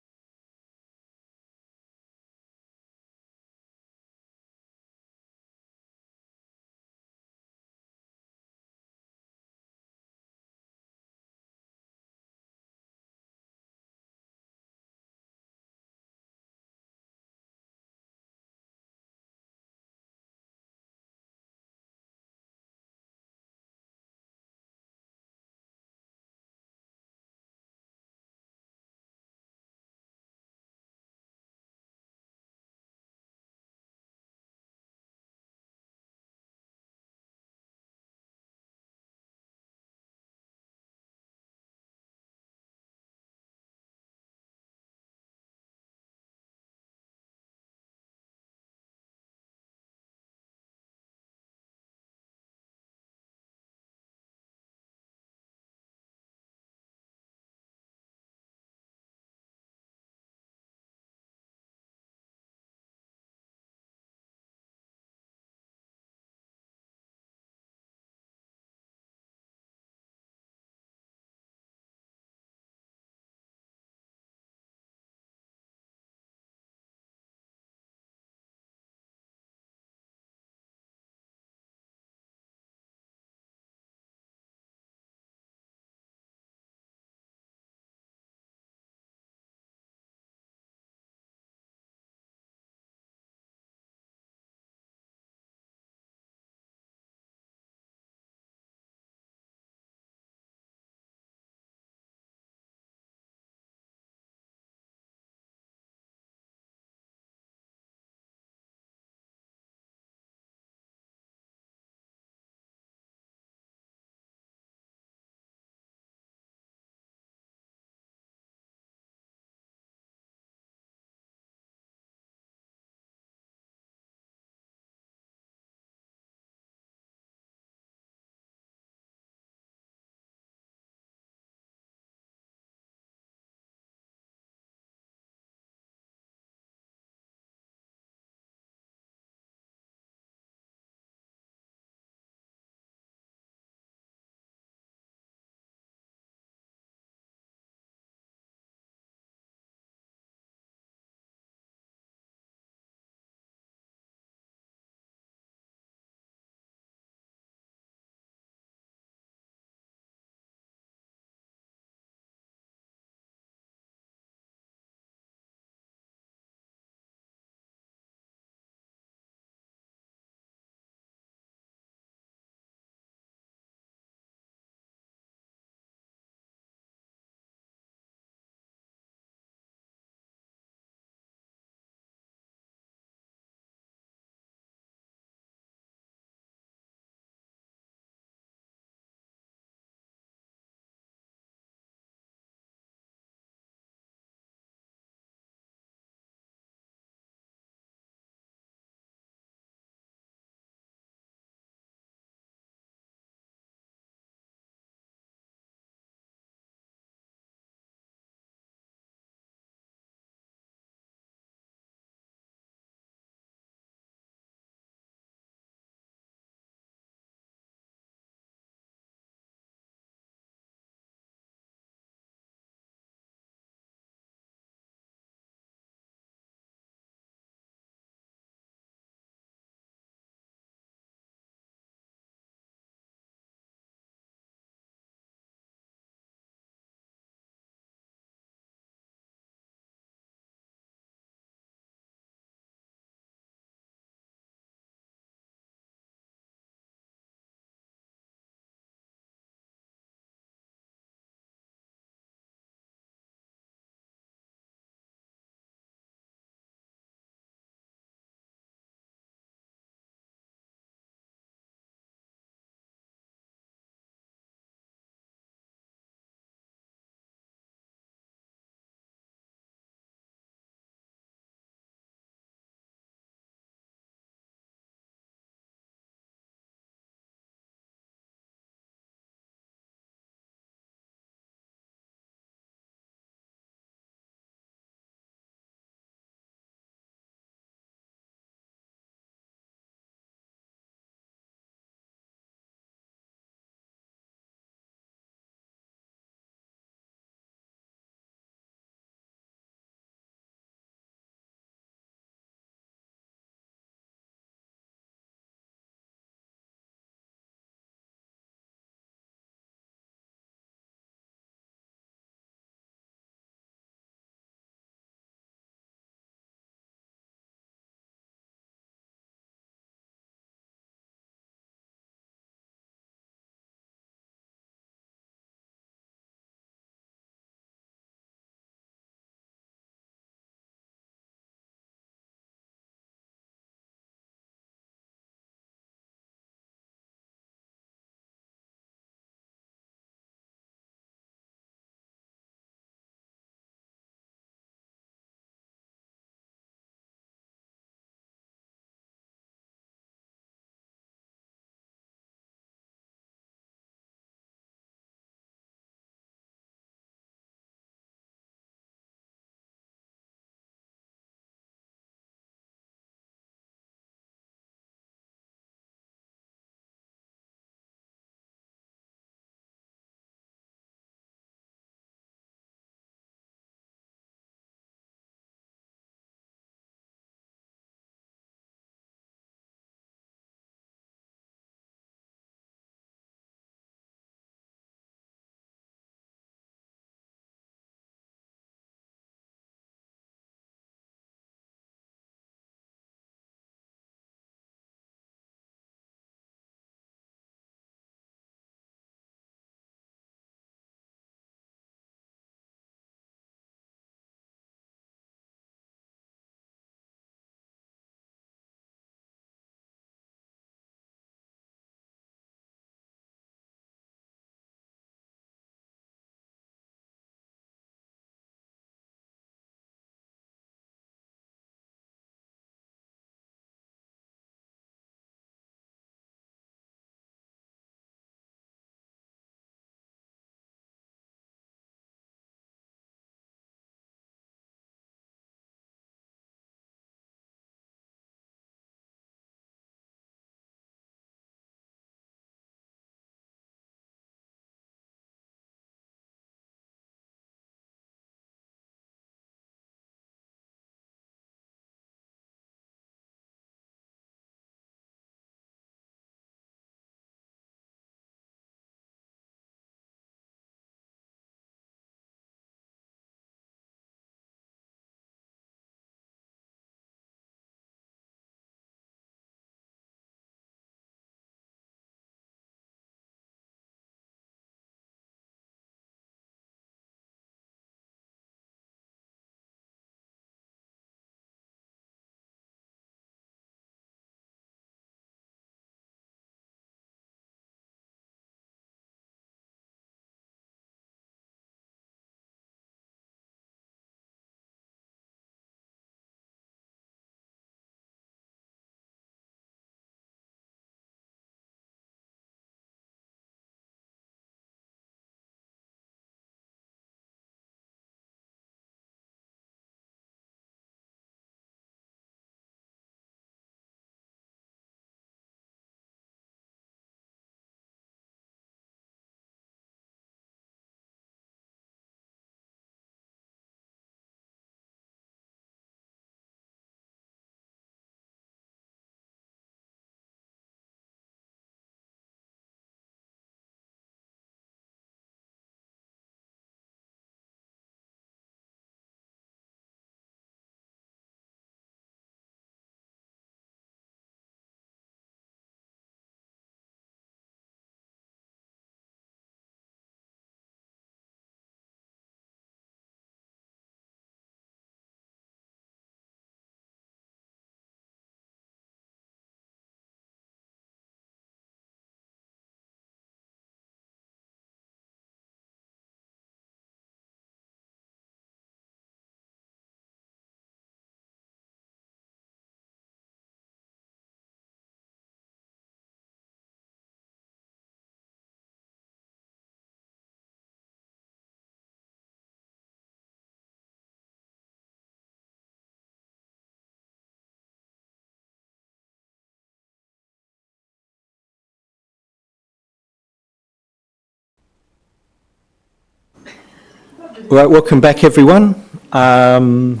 Right, welcome back everyone. And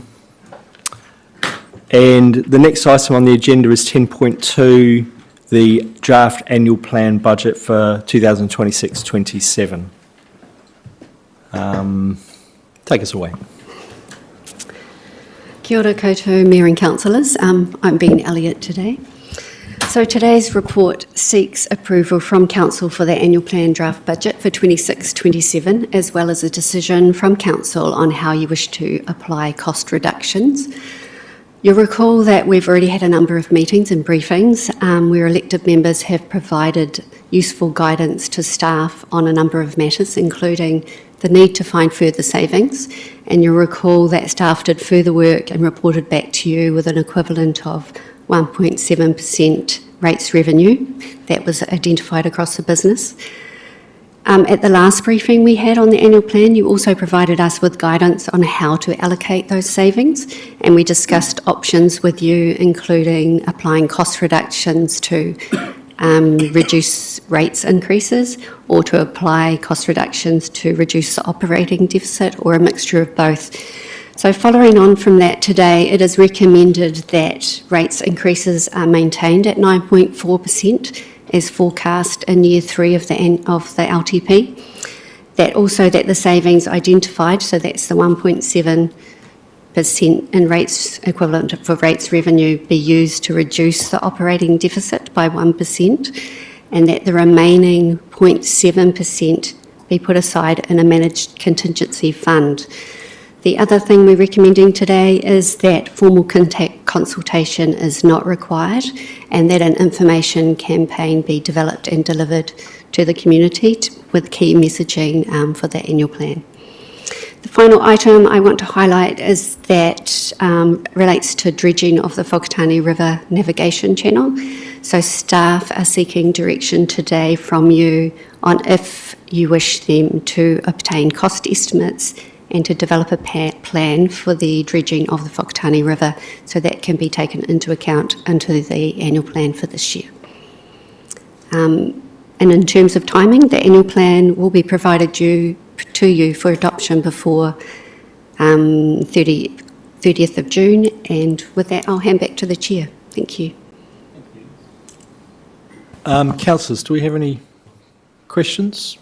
the next item on the agenda is 10.2, the draft annual plan budget for 2026-27. Take us away. Kia ora koutou, Mayor and Councillors. I'm being Elliott today. So today's report seeks approval from Council for the annual plan draft budget for 26-27, as well as a decision from Council on how you wish to apply cost reductions. You'll recall that we've already had a number of meetings and briefings where elected members have provided useful guidance to staff on a number of matters, including the need to find further savings. And you'll recall that staff did further work and reported back to you with an equivalent of 1.7% rates revenue that was identified across the business. At the last briefing we had on the annual plan, you also provided us with guidance on how to allocate those savings, and we discussed options with you, including applying cost reductions to reduce rates increases, or to apply cost reductions to reduce the operating deficit, or a mixture of both. So following on from that today, it is recommended that rates increases are maintained at 9.4% as forecast in year 3 of the LTP. That the savings identified, so that's the 1.7% in rates equivalent for rates revenue, be used to reduce the operating deficit by 1%, and that the remaining 0.7% be put aside in a managed contingency fund. The other thing we're recommending today is that formal consultation is not required, and that an information campaign be developed and delivered to the community with key messaging for the annual plan. The final item I want to highlight is that relates to dredging of the Whakatane River navigation channel. So staff are seeking direction today from you on if you wish them to obtain cost estimates and to develop a plan for the dredging of the Whakatane River, so that can be taken into account into the annual plan for this year. And in terms of timing, the annual plan will be provided to you for adoption before 30th of June, and with that I'll hand back to the Chair. Thank you. Councillors, do we have any questions?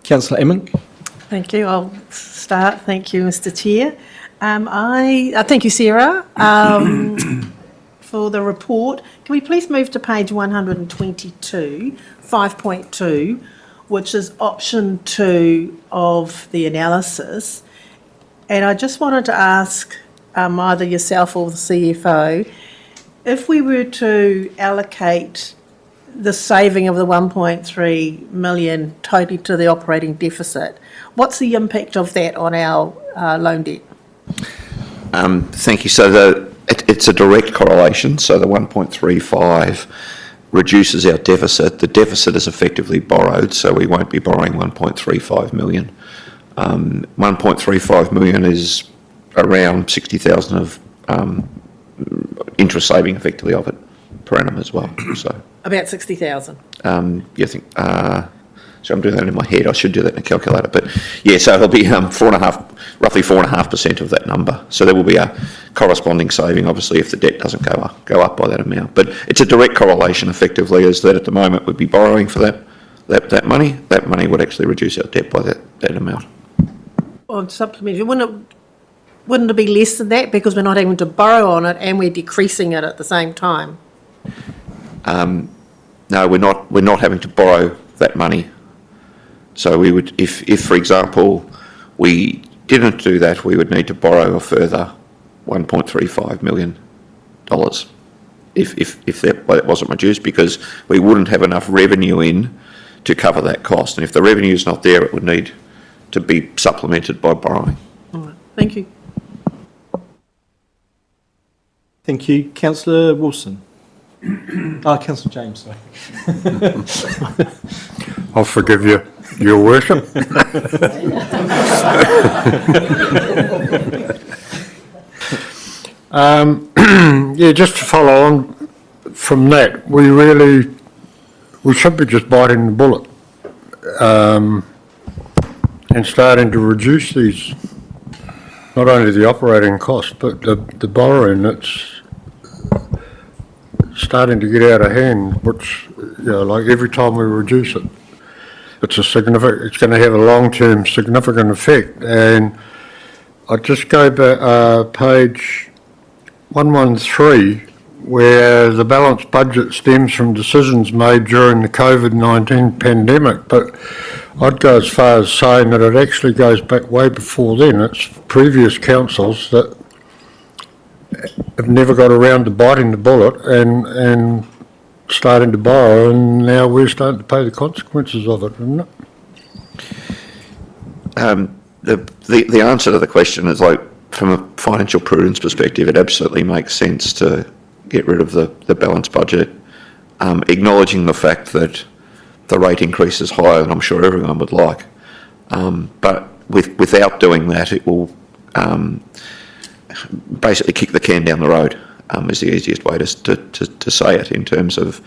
Councillor Emmink. Thank you. I'll start. Thank you, Mr. Chair. Thank you, Sarah, for the report. Can we please move to page 122, 5.2, which is option 2 of the analysis. And I just wanted to ask either yourself or the CFO, if we were to allocate the saving of the 1.3 million totally to the operating deficit, what's the impact of that on our loan debt? Thank you. So it's a direct correlation. So the 1.35 reduces our deficit. The deficit is effectively borrowed, so we won't be borrowing 1.35 million. 1.35 million is around 60,000 of interest saving effectively of it per annum as well. So About 60,000. I think. So I'm doing that in my head. I should do that in a calculator, but yeah. So it'll be roughly 4.5% of that number. So there will be a corresponding saving, obviously, if the debt doesn't go up by that amount. But it's a direct correlation, effectively, is that at the moment we'd be borrowing for that money. That money would actually reduce our debt by that amount. Well, supplementary, wouldn't it be less than that because we're not having to borrow on it and we're decreasing it at the same time? No, we're not having to borrow that money. So we would, if for example, we didn't do that, we would need to borrow a further $1.35 million if that wasn't reduced, because we wouldn't have enough revenue in to cover that cost. And if the revenue is not there, it would need to be supplemented by borrowing. All right. Thank you. Thank you. Councillor Wilson. Councillor James, sorry. I'll forgive you, Your Worship. Yeah, just to follow on from that, we should be just biting the bullet. and starting to reduce these, not only the operating costs, but the borrowing that's starting to get out of hand, which, like every time we reduce it, it's going to have a long-term significant effect. And I just go back, page 113, where the balanced budget stems from decisions made during the COVID-19 pandemic, but I'd go as far as saying that it actually goes back way before then. It's previous councils that have never got around to biting the bullet and starting to borrow, and now we're starting to pay the consequences of it, isn't it? The answer to the question is, like, from a financial prudence perspective, it absolutely makes sense to get rid of the balanced budget, acknowledging the fact that the rate increase is higher than I'm sure everyone would like. But without doing that, it will basically kick the can down the road, is the easiest way to say it, in terms of,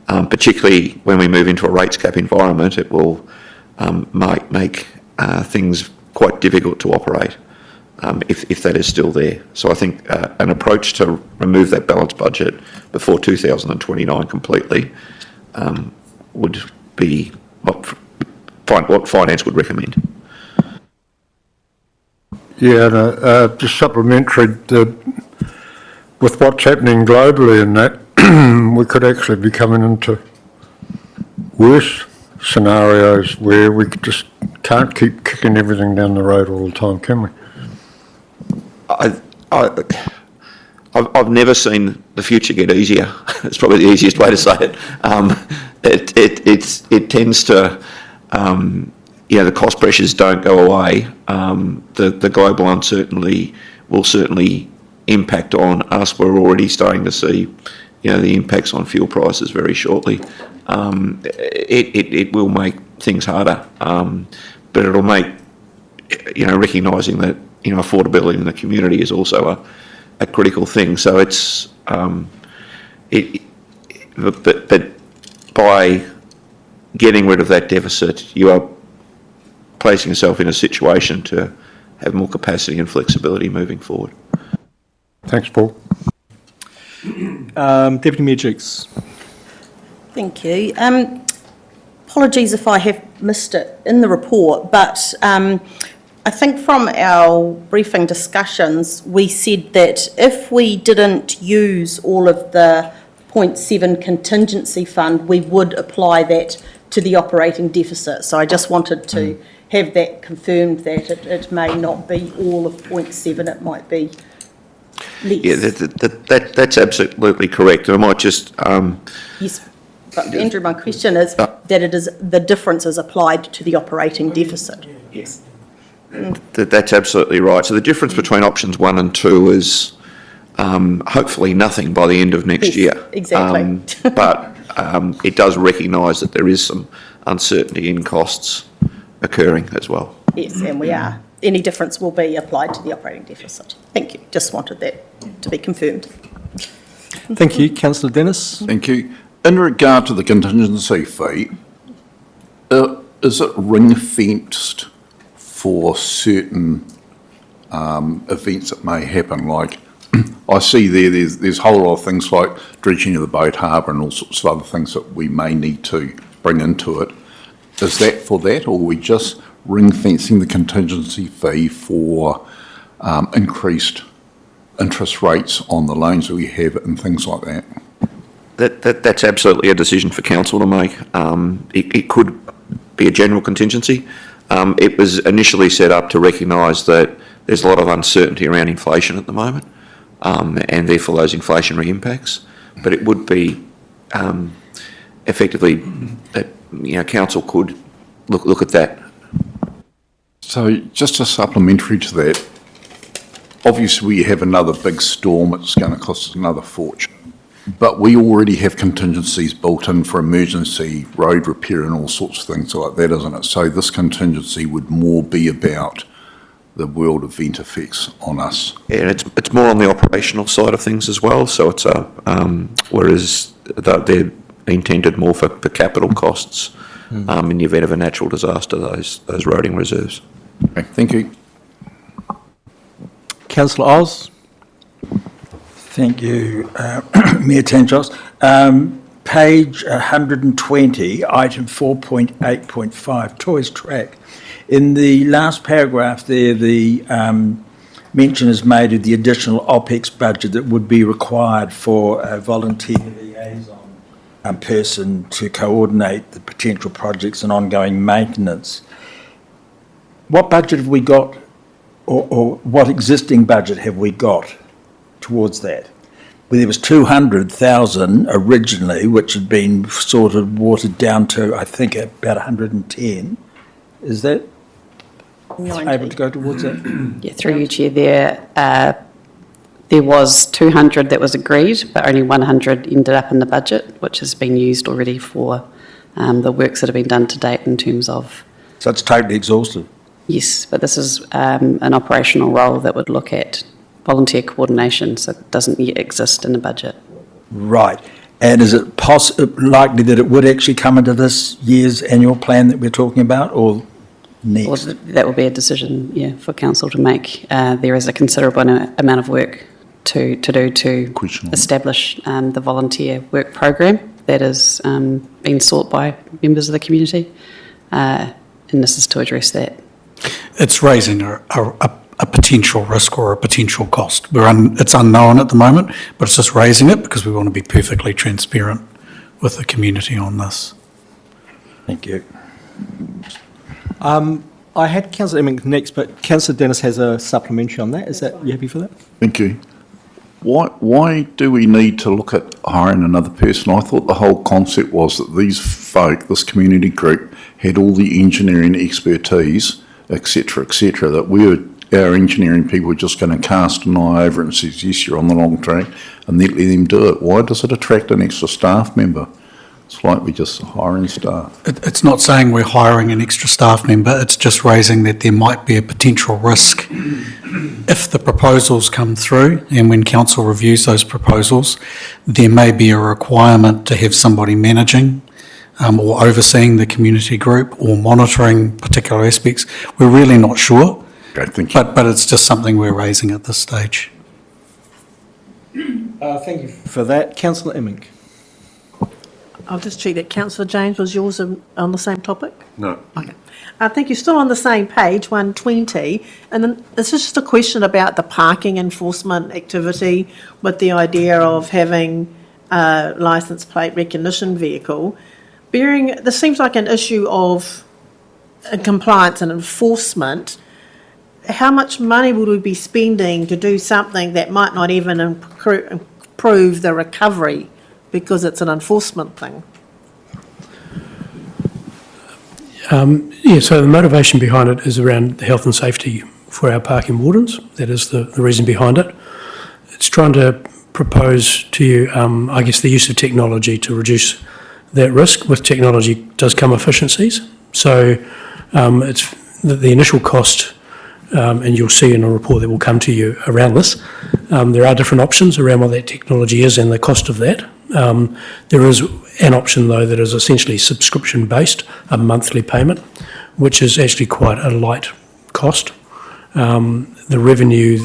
particularly when we move into a rates cap environment, it will make things quite difficult to operate. If that is still there. So I think an approach to remove that balanced budget before 2029 completely would be what finance would recommend. Yeah, just supplementary, with what's happening globally in that, we could actually be coming into worse scenarios where we just can't keep kicking everything down the road all the time, can we? I've never seen the future get easier. It's probably the easiest way to say it. It tends to, the cost pressures don't go away. The global uncertainty will certainly impact on us. We're already starting to see, the impacts on fuel prices very shortly. It will make things harder, but it'll make, recognising that, affordability in the community is also a critical thing. So it's, but by getting rid of that deficit, you are placing yourself in a situation to have more capacity and flexibility moving forward. Thanks, Paul. Deputy Mayor Jukes. Thank you. Apologies if I have missed it in the report, but I think from our briefing discussions, we said that if we didn't use all of the 0.7 contingency fund, we would apply that to the operating deficit. So I just wanted to have that confirmed, that it may not be all of 0.7, it might be less. Yeah, that's absolutely correct. And I might just... Yes, but Andrew, my question is that it is, the difference is applied to the operating deficit. Yes. That's absolutely right. So the difference between options 1 and 2 is hopefully nothing by the end of next year. Exactly. But it does recognise that there is some uncertainty in costs occurring as well. Yes, and we are. Any difference will be applied to the operating deficit. Thank you. Just wanted that to be confirmed. Thank you. Councillor Dennis. Thank you. In regard to the contingency fee, is it ring-fenced for certain events that may happen? Like, I see there's a whole lot of things like dredging of the boat harbour and all sorts of other things that we may need to bring into it. Is that for that, or are we just ring-fencing the contingency fee for increased interest rates on the loans that we have and things like that? That's absolutely a decision for council to make. It could be a general contingency. It was initially set up to recognise that there's a lot of uncertainty around inflation at the moment, and therefore those inflationary impacts. But it would be effectively that council could look at that. So just a supplementary to that, obviously we have another big storm, it's going to cost us another fortune. But we already have contingencies built in for emergency road repair and all sorts of things like that, isn't it? So this contingency would more be about the world event effects on us. Yeah, it's more on the operational side of things as well. So it's whereas they're intended more for capital costs, in the event of a natural disaster, those roading reserves. Okay, thank you. Councillor Oz? Thank you, Mayor Tangos. Page 120, item 4.8.5, Toys Track. In the last paragraph there, the mention is made of the additional OPEX budget that would be required for a volunteer liaison person to coordinate the potential projects and ongoing maintenance. What budget have we got, or what existing budget have we got towards that? Well, there was 200,000 originally, which had been sort of watered down to, I think, about 110. Is that able to go towards that? Yeah, through you, Chair, there was 200 that was agreed, but only 100 ended up in the budget, which has been used already for the works that have been done to date in terms of... So it's totally exhausted? Yes, but this is an operational role that would look at volunteer coordination, so it doesn't yet exist in the budget. Right. And is it likely that it would actually come into this year's annual plan that we're talking about, or next? Well, that will be a decision, yeah, for council to make. There is a considerable amount of work to do to establish the volunteer work program that is being sought by members of the community, and this is to address that. It's raising a potential risk or a potential cost. It's unknown at the moment, but it's just raising it because we want to be perfectly transparent with the community on this. Thank you. I had Councillor Emming next, but Councillor Dennis has a supplementary on that. Is that, you happy for that? Thank you. Why do we need to look at hiring another person? I thought the whole concept was that these folk, this community group, had all the engineering expertise, etc., that our engineering people are just going to cast an eye over it and says, yes, you're on the long track, and then let them do it. Why does it attract an extra staff member? It's like we're just hiring staff. It's not saying we're hiring an extra staff member, it's just raising that there might be a potential risk if the proposals come through, and when council reviews those proposals, there may be a requirement to have somebody managing or overseeing the community group or monitoring particular aspects. We're really not sure. Okay, thank you. But it's just something we're raising at this stage. Thank you for that. Councillor Emming? I'll just check that. Councillor James, was yours on the same topic? No. Okay. I think you're still on the same page, 120, and then it's just a question about the parking enforcement activity with the idea of having a licence plate recognition vehicle. This seems like an issue of compliance and enforcement. How much money would we be spending to do something that might not even improve the recovery because it's an enforcement thing? So the motivation behind it is around the health and safety for our parking wardens. That is the reason behind it. It's trying to propose to you, I guess, the use of technology to reduce that risk. With technology does come efficiencies. So it's the initial cost, and you'll see in a report that will come to you around this. There are different options around what that technology is and the cost of that. There is an option, though, that is essentially subscription-based, a monthly payment, which is actually quite a light cost. The revenue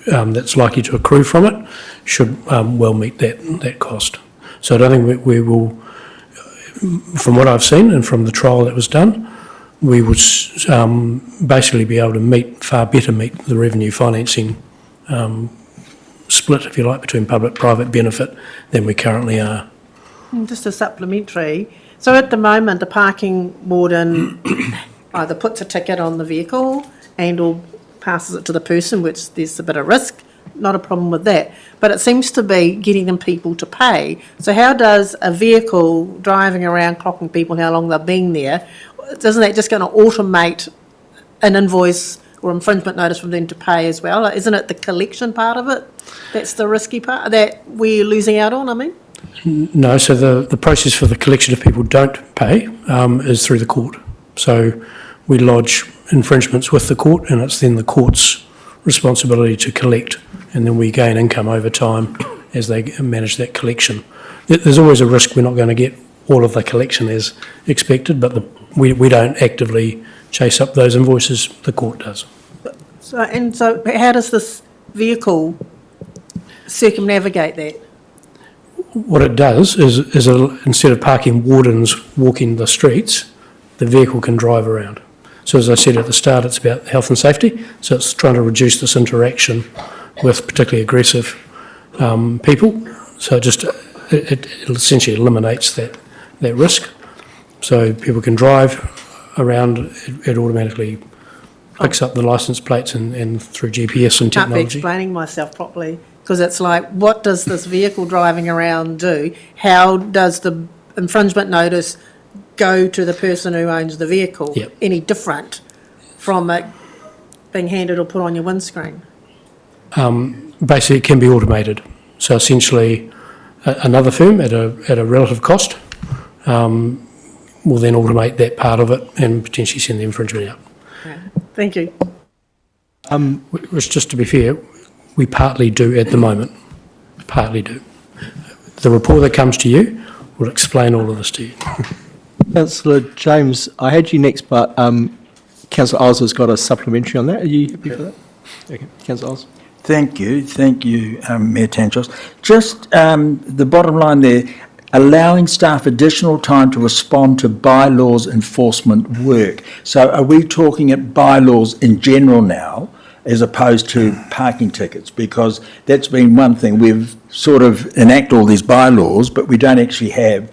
that's likely to accrue from it should well meet that cost. So I don't think we will, from what I've seen and from the trial that was done, we would basically be able to far better meet the revenue financing split, if you like, between public-private benefit than we currently are. Just a supplementary. So at the moment, the parking warden either puts a ticket on the vehicle and/or passes it to the person, which there's a bit of risk. Not a problem with that. But it seems to be getting them people to pay. So how does a vehicle driving around clocking people how long they've been there, isn't that just going to automate an invoice or infringement notice for them to pay as well? Isn't it the collection part of it that's the risky part that we're losing out on, I mean? No, so the process for the collection if people don't pay is through the court. So we lodge infringements with the court, and it's then the court's responsibility to collect, and then we gain income over time as they manage that collection. There's always a risk we're not going to get all of the collection as expected, but we don't actively chase up those invoices, the court does. So how does this vehicle circumnavigate that? What it does is instead of parking wardens walking the streets, the vehicle can drive around. So as I said at the start, it's about health and safety, so it's trying to reduce this interaction with particularly aggressive people. So it essentially eliminates that risk. So people can drive around, it automatically picks up the licence plates and through GPS and Can't be technology. explaining myself properly, because it's like, what does this vehicle driving around do? How does the infringement notice go to the person who owns the vehicle? Yep. Any different from it being handed or put on your windscreen? Basically, it can be automated. So essentially, another firm at a relative cost will then automate that part of it and potentially send the infringement out. Thank you. Which, just to be fair, we partly do at the moment. Partly do. The report that comes to you will explain all of this to you. Councillor James, I had you next, but Councillor Osler's got a supplementary on that. Are you happy for that? Okay, Councillor Osler. Thank you, Mayor Tangos. Just the bottom line there, allowing staff additional time to respond to bylaws enforcement work. So are we talking at bylaws in general now, as opposed to parking tickets? Because that's been one thing, we've sort of enact all these bylaws, but we don't actually have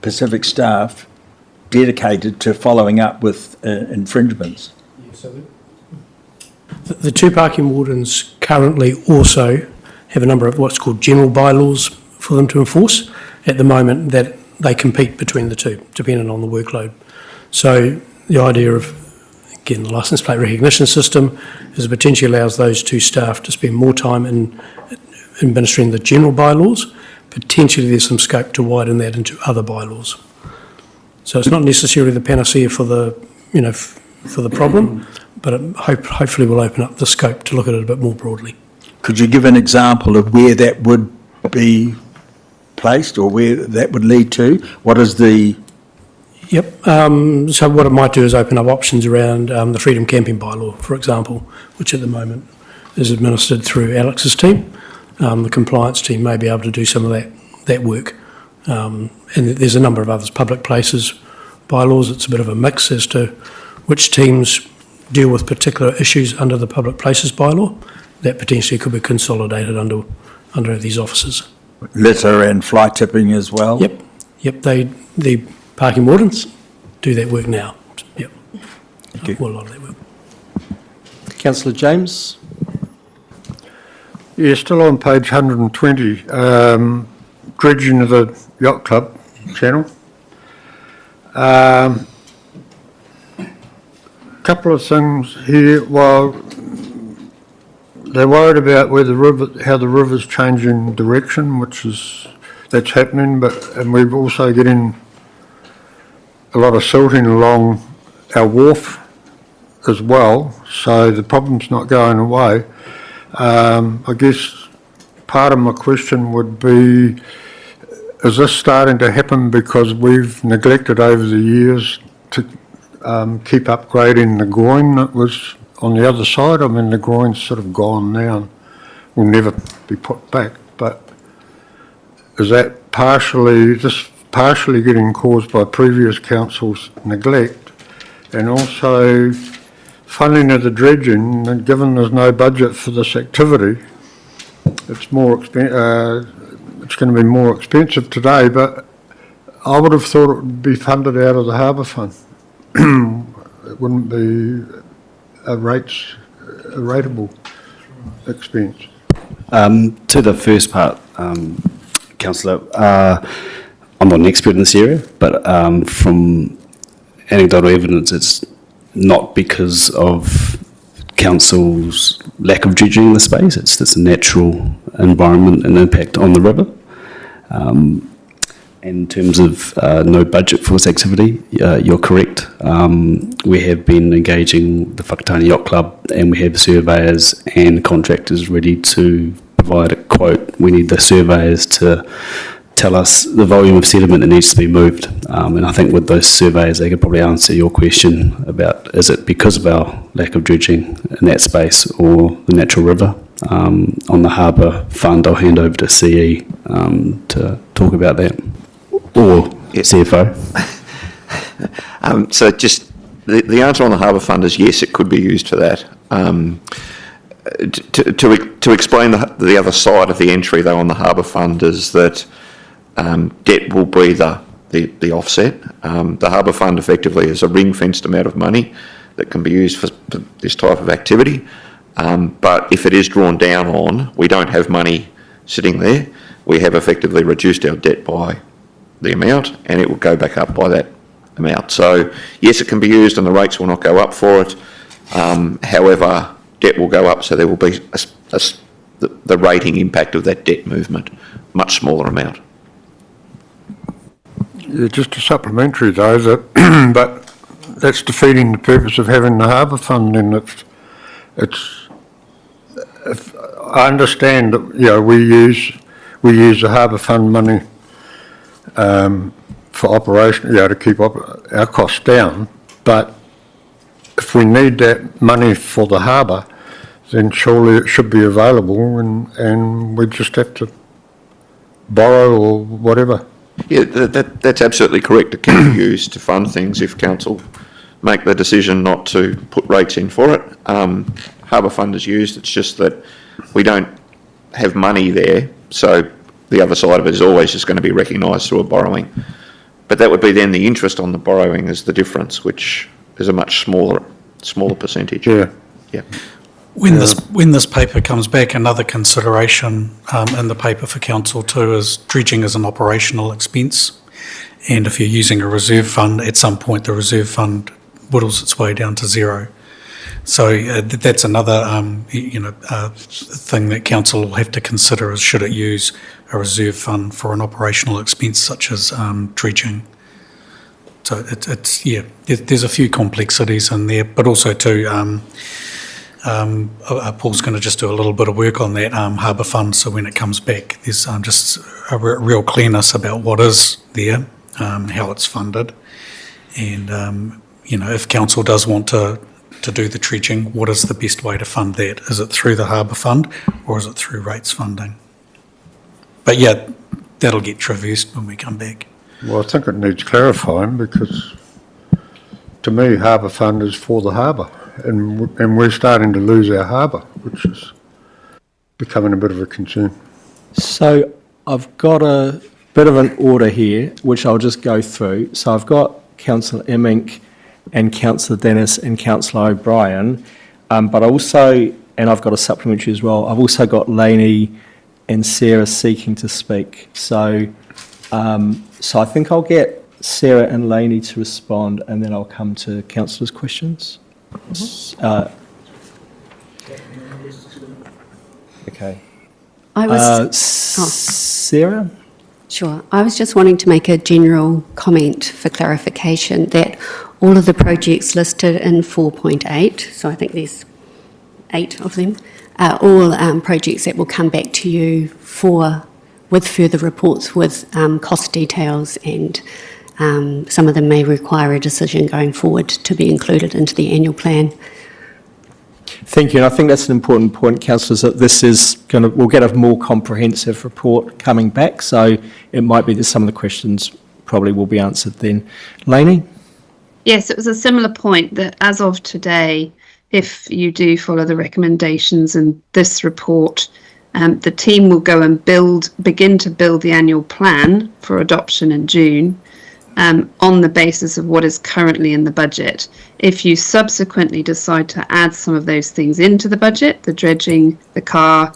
Pacific staff dedicated to following up with infringements. The two parking wardens currently also have a number of what's called general bylaws for them to enforce. At the moment, that they compete between the two, depending on the workload. So the idea of, again, the licence plate recognition system is it potentially allows those two staff to spend more time in administering the general bylaws. Potentially there's some scope to widen that into other bylaws. So it's not necessarily the panacea for the, for the problem, but it hopefully will open up the scope to look at it a bit more broadly. Could you give an example of where that would be placed or where that would lead to? What is the... Yep. So what it might do is open up options around the freedom camping bylaw, for example, which at the moment is administered through Alex's team. The compliance team may be able to do some of that work. And there's a number of others, public places bylaws. It's a bit of a mix as to which teams deal with particular issues under the public places bylaw that potentially could be consolidated under these offices. Litter and fly tipping as well? Yep. The parking wardens do that work now. Yep. Thank you. Well, a lot of that work. Councillor James. Yeah, still on page 120, dredging of the yacht club channel. Couple of things here. While they're worried about where the river, how the river's changing direction, that's happening, and we're also getting a lot of silting along our wharf as well, so the problem's not going away. I guess part of my question would be, is this starting to happen because we've neglected over the years to keep upgrading the groin that was on the other side? I mean, the groin's sort of gone now, will never be put back, but is that partially getting caused by previous council's neglect? And also funding of the dredging, and given there's no budget for this activity, it's going to be more expensive today, but I would have thought it would be funded out of the harbour fund. It wouldn't be a rateable expense. To the first part, Councillor, I'm not an expert in this area, but from anecdotal evidence, it's not because of council's lack of dredging in the space. It's just a natural environment and impact on the river. In terms of no budget for this activity, you're correct. We have been engaging the Whakatane Yacht Club, and we have surveyors and contractors ready to provide a quote. We need the surveyors to tell us the volume of sediment that needs to be moved. And I think with those surveys, they could probably answer your question about, is it because of our lack of dredging in that space or the natural river? On the harbour fund, I'll hand over to CE to talk about that, or CFO. So just the answer on the harbour fund is yes, it could be used for that. To explain the other side of the entry though on the harbour fund is that debt will be the offset. The harbour fund effectively is a ring-fenced amount of money that can be used for this type of activity. But if it is drawn down on, we don't have money sitting there. We have effectively reduced our debt by the amount, and it will go back up by that amount. So yes, it can be used and the rates will not go up for it. However, debt will go up, so there will be the rating impact of that debt movement, much smaller amount. Yeah, just a supplementary though, but that's defeating the purpose of having the harbour fund, and I understand that, you know, we use the harbour fund money for operation, you know, to keep our costs down, but if we need that money for the harbour, then surely it should be available, and we just have to borrow or whatever. Yeah, that's absolutely correct. It can be used to fund things if council make the decision not to put rates in for it. Harbour fund is used, it's just that we don't have money there, so the other side of it is always just going to be recognised through a borrowing. But that would be then the interest on the borrowing is the difference, which is a much smaller percentage. Yeah. Yeah. When this paper comes back, another consideration in the paper for council too is dredging as an operational expense. And if you're using a reserve fund, at some point the reserve fund whittles its way down to zero. So that's another thing that council will have to consider is should it use a reserve fund for an operational expense such as dredging. So there's a few complexities in there, but also too, Paul's going to just do a little bit of work on that harbour fund, so when it comes back, there's just a real clearness about what is there, how it's funded, and if council does want to do the dredging, what is the best way to fund that? Is it through the harbour fund or is it through rates funding? But yeah, that'll get traversed when we come back. Well, I think it needs clarifying because to me, harbour fund is for the harbour, and we're starting to lose our harbour, which is becoming a bit of a concern. So I've got a bit of an order here, which I'll just go through. So I've got Councillor Emmink and Councillor Dennis and Councillor O'Brien, but also, and I've got a supplementary as well, I've also got Lainey and Sarah seeking to speak. So I think I'll get Sarah and Lainey to respond, and then I'll come to councillors' questions. Okay. Sarah? Sure. I was just wanting to make a general comment for clarification that all of the projects listed in 4.8, so I think there's 8 of them, are all projects that will come back to you with further reports with cost details, and some of them may require a decision going forward to be included into the annual plan. Thank you, and I think that's an important point, councillors, that this is we'll get a more comprehensive report coming back, so it might be that some of the questions probably will be answered then. Lainey? Yes, it was a similar point that as of today, if you do follow the recommendations in this report, the team will go and begin to build the annual plan for adoption in June on the basis of what is currently in the budget. If you subsequently decide to add some of those things into the budget, the dredging, the car,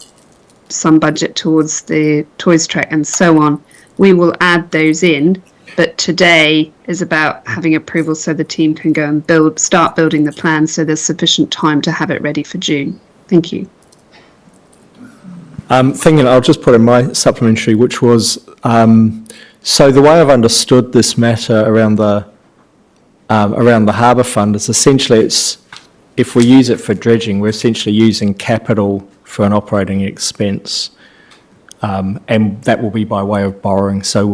some budget towards the toys track and so on, we will add those in. But today is about having approval so the team can go and start building the plan so there's sufficient time to have it ready for June. Thank you. Thinking, I'll just put in my supplementary, which was, so the way I've understood this matter around the harbour fund is essentially if we use it for dredging, we're essentially using capital for an operating expense. and that will be by way of borrowing. So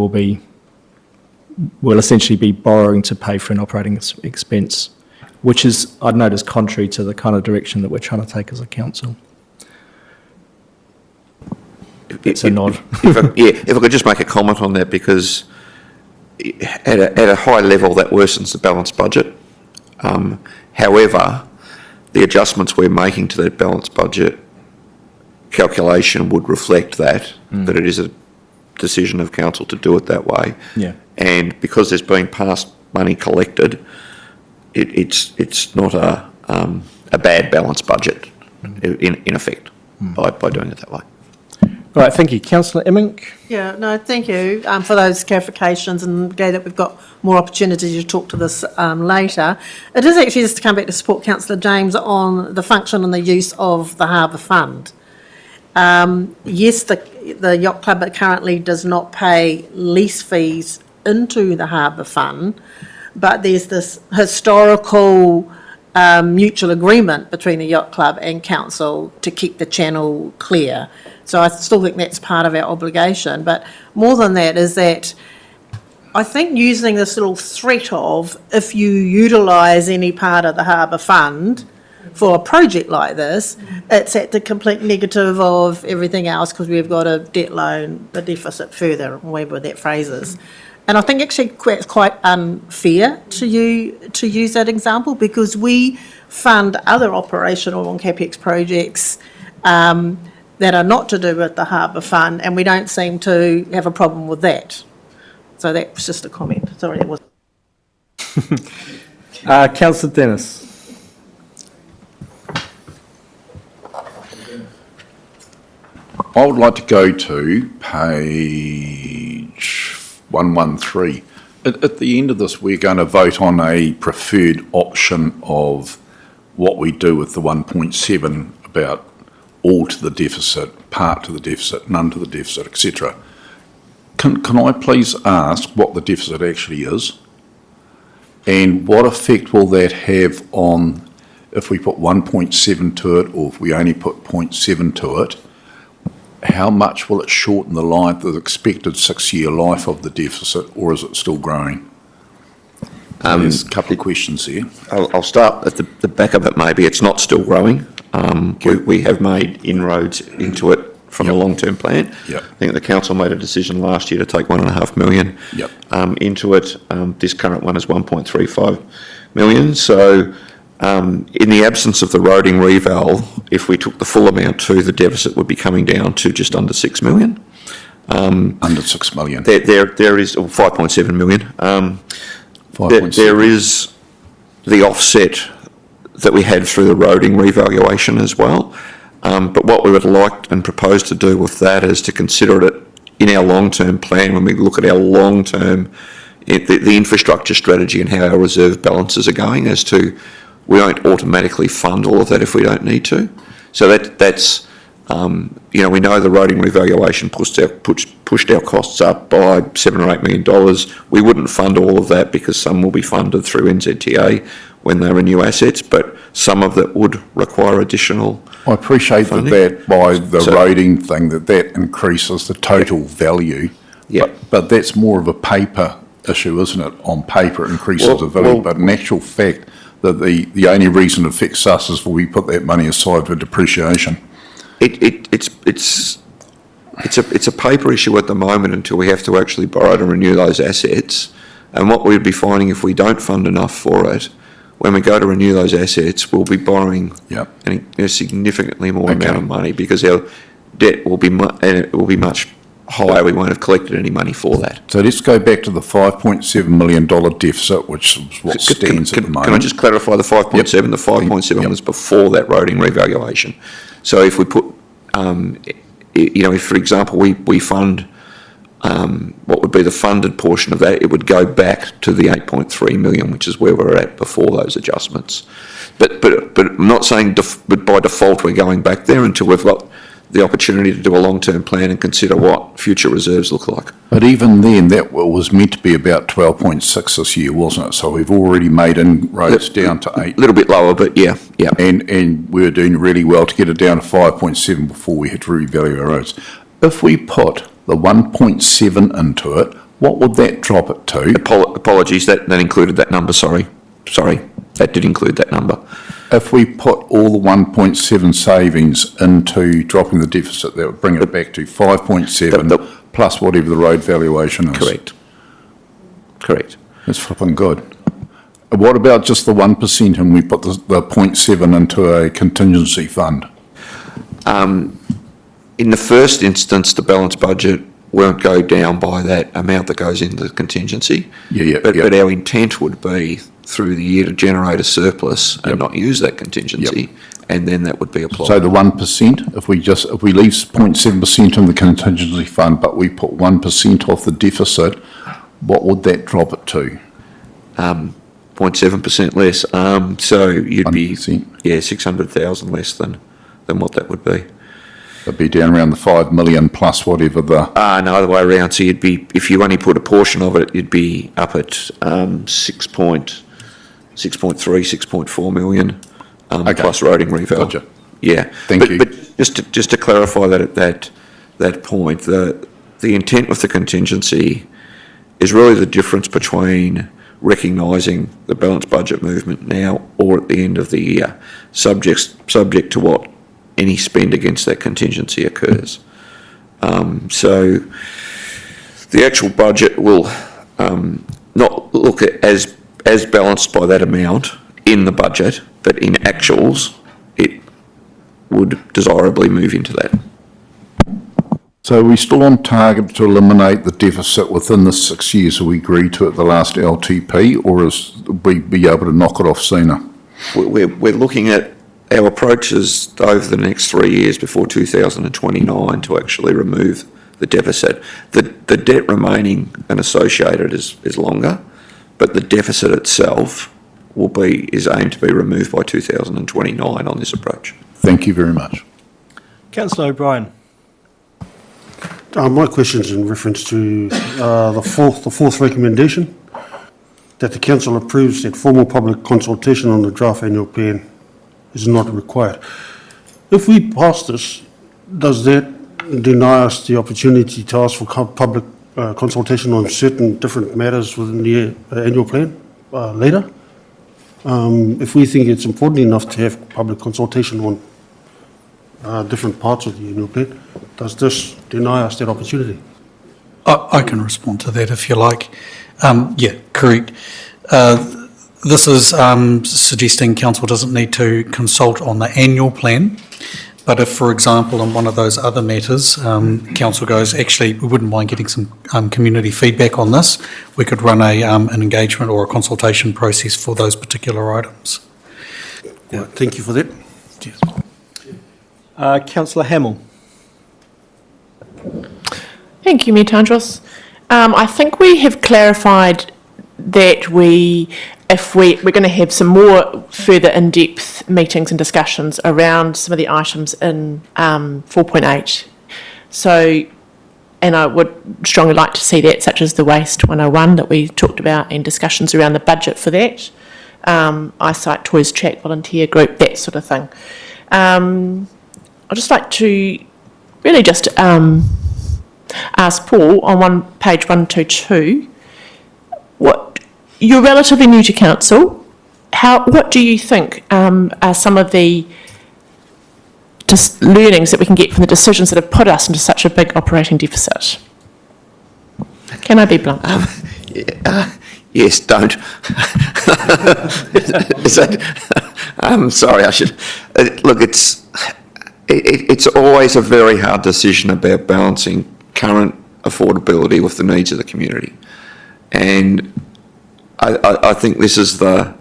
we'll essentially be borrowing to pay for an operating expense, which is, I'd note, is contrary to the kind of direction that we're trying to take as a council. It's a nod. If I could just make a comment on that, because at a high level that worsens the balanced budget. However, the adjustments we're making to that balanced budget calculation would reflect that it is a decision of council to do it that way. Yeah. And because there's been past money collected, it's not a bad balanced budget in effect by doing it that way. All right, thank you. Councillor Emmink? Yeah, no, thank you for those clarifications, and glad that we've got more opportunity to talk to this later. It is actually just to come back to support Councillor James on the function and the use of the Harbour Fund. Yes, the Yacht Club currently does not pay lease fees into the Harbour Fund, but there's this historical mutual agreement between the Yacht Club and Council to keep the channel clear. So I still think that's part of our obligation. But more than that is that I think using this little threat of, if you utilise any part of the Harbour Fund for a project like this, it's at the complete negative of everything else because we've got to debt loan the deficit further, whatever that phrase is. And I think actually it's quite unfair to use that example, because we fund other operational and CapEx projects that are not to do with the Harbour Fund, and we don't seem to have a problem with that. So that was just a comment. Sorry, that was. Councillor Dennis. I would like to go to page 113. At the end of this, we're going to vote on a preferred option of what we do with the 1.7, about all to the deficit, part to the deficit, none to the deficit, etc. Can I please ask what the deficit actually is? And what effect will that have on, if we put 1.7 to it, or if we only put 0.7 to it, how much will it shorten the expected 6-year life of the deficit, or is it still growing? There's a couple of questions there. I'll start at the back of it maybe. It's not still growing. We have made inroads into it from the long-term plan. Yep. I think the council made a decision last year to take $1.5 million into it. This current one is 1.35 million. So in the absence of the roading reval, if we took the full amount to, the deficit would be coming down to just under 6 million. Under 6 million. There is 5.7 million. 5.7. There is the offset that we had through the roading revaluation as well. But what we would like and propose to do with that is to consider it in our long-term plan when we look at our long-term, the infrastructure strategy and how our reserve balances are going, as to we won't automatically fund all of that if we don't need to. So that's we know the roading revaluation pushed our costs up by $7 or $8 million. We wouldn't fund all of that because some will be funded through NZTA when they renew assets, but some of that would require additional I appreciate funding. that by the roading thing, that increases the total value. Yeah. But that's more of a paper issue, isn't it? On paper, it increases the value, but in actual fact, that the only reason it affects us is we put that money aside for depreciation. It's a paper issue at the moment until we have to actually borrow to renew those assets. And what we'd be finding if we don't fund enough for it, when we go to renew those assets, we'll be borrowing a significantly more amount of money, because our debt will be much higher. We won't have collected any money for that. So let's go back to the $5.7 million deficit, which is what stands at the moment. Can I just clarify the 5.7? The 5.7 was before that roading revaluation. So if we put, if for example we fund what would be the funded portion of that, it would go back to the 8.3 million, which is where we're at before those adjustments. But I'm not saying but by default we're going back there until we've got the opportunity to do a long-term plan and consider what future reserves look like. But even then, that was meant to be about 12.6 this year, wasn't it? So we've already made inroads down to 8. A little bit lower, but yeah. And we were doing really well to get it down to 5.7 before we had to revalue our roads. if we put the 1.7 into it, what would that drop it to? Apologies, that included that number, sorry, that did include that number. If we put all the 1.7 savings into dropping the deficit, that would bring it back to 5.7 plus whatever the road valuation is. Correct. That's flipping good. What about just the 1% and we put the 0.7 into a contingency fund? In the first instance, the balanced budget won't go down by that amount that goes into the contingency. But our intent would be through the year to generate a surplus and not use that contingency, and then that would be applied. So the 1%, if we leave 0.7% in the contingency fund, but we put 1% off the deficit, what would that drop it to? 0.7% less. So you'd 1%. be 600,000 less than what that would be. It'd be down around the 5 million plus whatever the... No, other way around. So you'd be, if you only put a portion of it, you'd be up at 6.3, 6.4 million plus roading reval. Gotcha. Yeah. Thank you. But just to clarify that at that point, the intent with the contingency is really the difference between recognising the balanced budget movement now or at the end of the year, subject to what any spend against that contingency occurs. So the actual budget will not look at as balanced by that amount in the budget, but in actuals, it would desirably move into that. So are we still on target to eliminate the deficit within the 6 years that we agreed to at the last LTP, or we be able to knock it off sooner? We're looking at our approaches over the next 3 years before 2029 to actually remove the deficit. The debt remaining and associated is longer, but the deficit itself is aimed to be removed by 2029 on this approach. Thank you very much. Councillor O'Brien. My question is in reference to the fourth recommendation, that the council approves that formal public consultation on the draft annual plan is not required. If we pass this, does that deny us the opportunity to ask for public consultation on certain different matters within the annual plan later? If we think it's important enough to have public consultation on different parts of the annual plan, does this deny us that opportunity? I can respond to that if you like. Correct. This is suggesting council doesn't need to consult on the annual plan, but if, for example, in one of those other matters, council goes, actually, we wouldn't mind getting some community feedback on this, we could run an engagement or a consultation process for those particular items. Yeah, thank you for that. Cheers. Councillor Hamill. Thank you, Mayor Tandros. I think we have clarified that if we're going to have some more further in-depth meetings and discussions around some of the items in 4.8. So, and I would strongly like to see that, such as the Waste 101 that we talked about, and discussions around the budget for that, eyesight, toys, track, volunteer group, that sort of thing. I'd just like to really just ask Paul on page 122, you're relatively new to council. What do you think are some of the learnings that we can get from the decisions that have put us into such a big operating deficit? Can I be blunt? Yes, don't. I'm sorry, I should. Look, it's always a very hard decision about balancing current affordability with the needs of the community. And I think this is the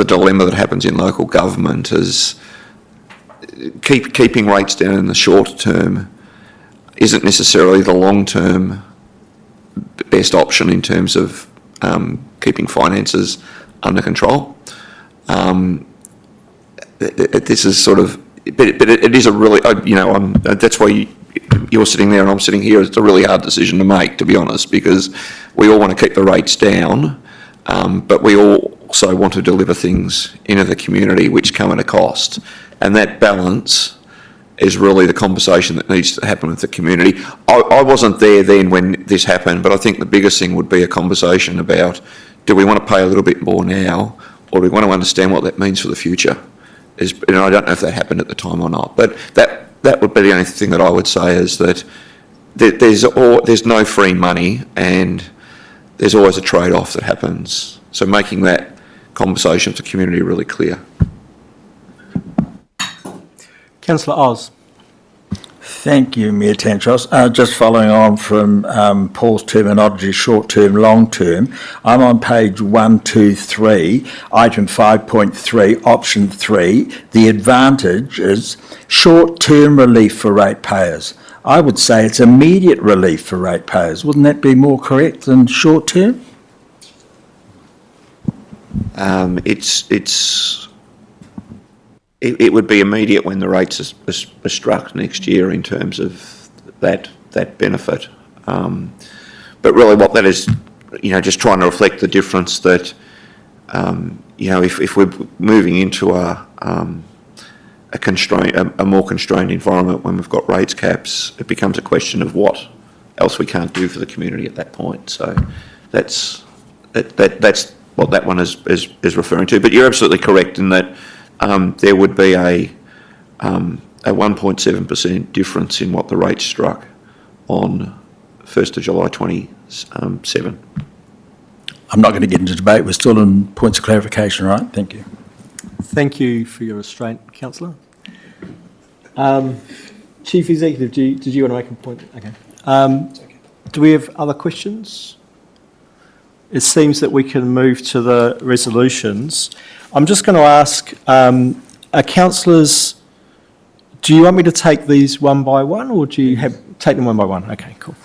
dilemma that happens in local government, is keeping rates down in the short term isn't necessarily the long term best option in terms of keeping finances under control. This is sort of, but it is a really, that's why you're sitting there and I'm sitting here. It's a really hard decision to make, to be honest, because we all want to keep the rates down, but we also want to deliver things into the community which come at a cost. And that balance is really the conversation that needs to happen with the community. I wasn't there then when this happened, but I think the biggest thing would be a conversation about, do we want to pay a little bit more now, or do we want to understand what that means for the future? And I don't know if that happened at the time or not, but that would be the only thing that I would say, is that there's no free money, and there's always a trade-off that happens. So making that conversation with the community really clear. Councillor Oz. Thank you, Mayor Tantros. Just following on from Paul's terminology, short-term, long-term, I'm on page 123, item 5.3, option 3. The advantage is short-term relief for ratepayers. I would say it's immediate relief for ratepayers. Wouldn't that be more correct than short-term? It would be immediate when the rates are struck next year in terms of that benefit. But really what that is, just trying to reflect the difference that, if we're moving into a more constrained environment when we've got rates caps, it becomes a question of what else we can't do for the community at that point. So that's what that one is referring to. But you're absolutely correct in that there would be a 1.7% difference in what the rate struck on 1st of July 27. I'm not going to get into debate. We're still in points of clarification, right? Thank you. Thank you for your restraint, Councillor. Chief Executive, did you want to make a point? Okay. Do we have other questions? It seems that we can move to the resolutions. I'm just going to ask, councillors, do you want me to take these one by one, or do you take them one by one? Okay, cool.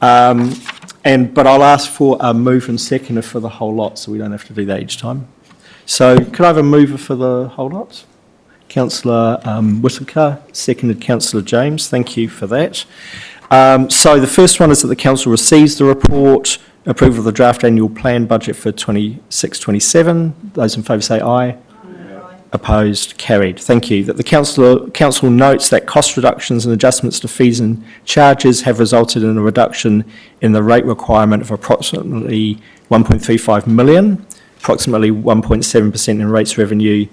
But I'll ask for a move and seconder for the whole lot, so we don't have to do that each time. So could I have a mover for the whole lot? Councillor Whittaker, seconded Councillor James. Thank you for that. So the first one is that the council receives the report, approval of the draft annual plan budget for 26-27. Those in favour say aye. Aye. Opposed? Carried. Thank you. That the council notes that cost reductions and adjustments to fees and charges have resulted in a reduction in the rate requirement of approximately 1.35 million, approximately 1.7% in rates revenue,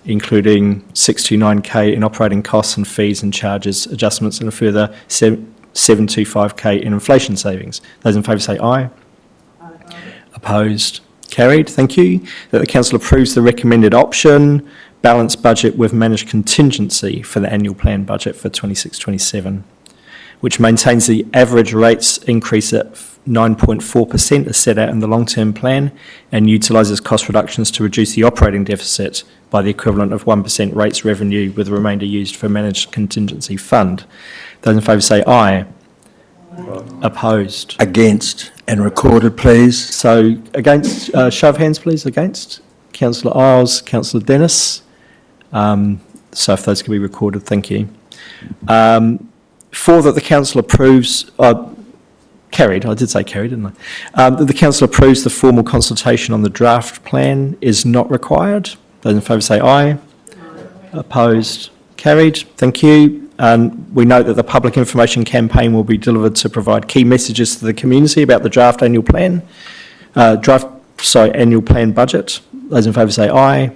including 629k in operating costs and fees and charges adjustments, and a further 725k in inflation savings. Those in favour say aye. Opposed? Carried. Thank you. That the council approves the recommended option, balanced budget with managed contingency for the annual plan budget for 26-27, which maintains the average rates increase at 9.4% as set out in the long-term plan, and utilises cost reductions to reduce the operating deficit by the equivalent of 1% rates revenue, with the remainder used for managed contingency fund. Those in favour say aye. Opposed? Against? And recorded, please. So against, show of hands, please. Against? Councillor Isles, Councillor Dennis. So if those can be recorded, thank you. For that the council approves, carried, I did say carried, didn't I? That the council approves the formal consultation on the draft plan is not required. Those in favour say aye. Opposed? Carried. Thank you. And we note that the public information campaign will be delivered to provide key messages to the community about the draft annual plan, annual plan budget. Those in favour say aye.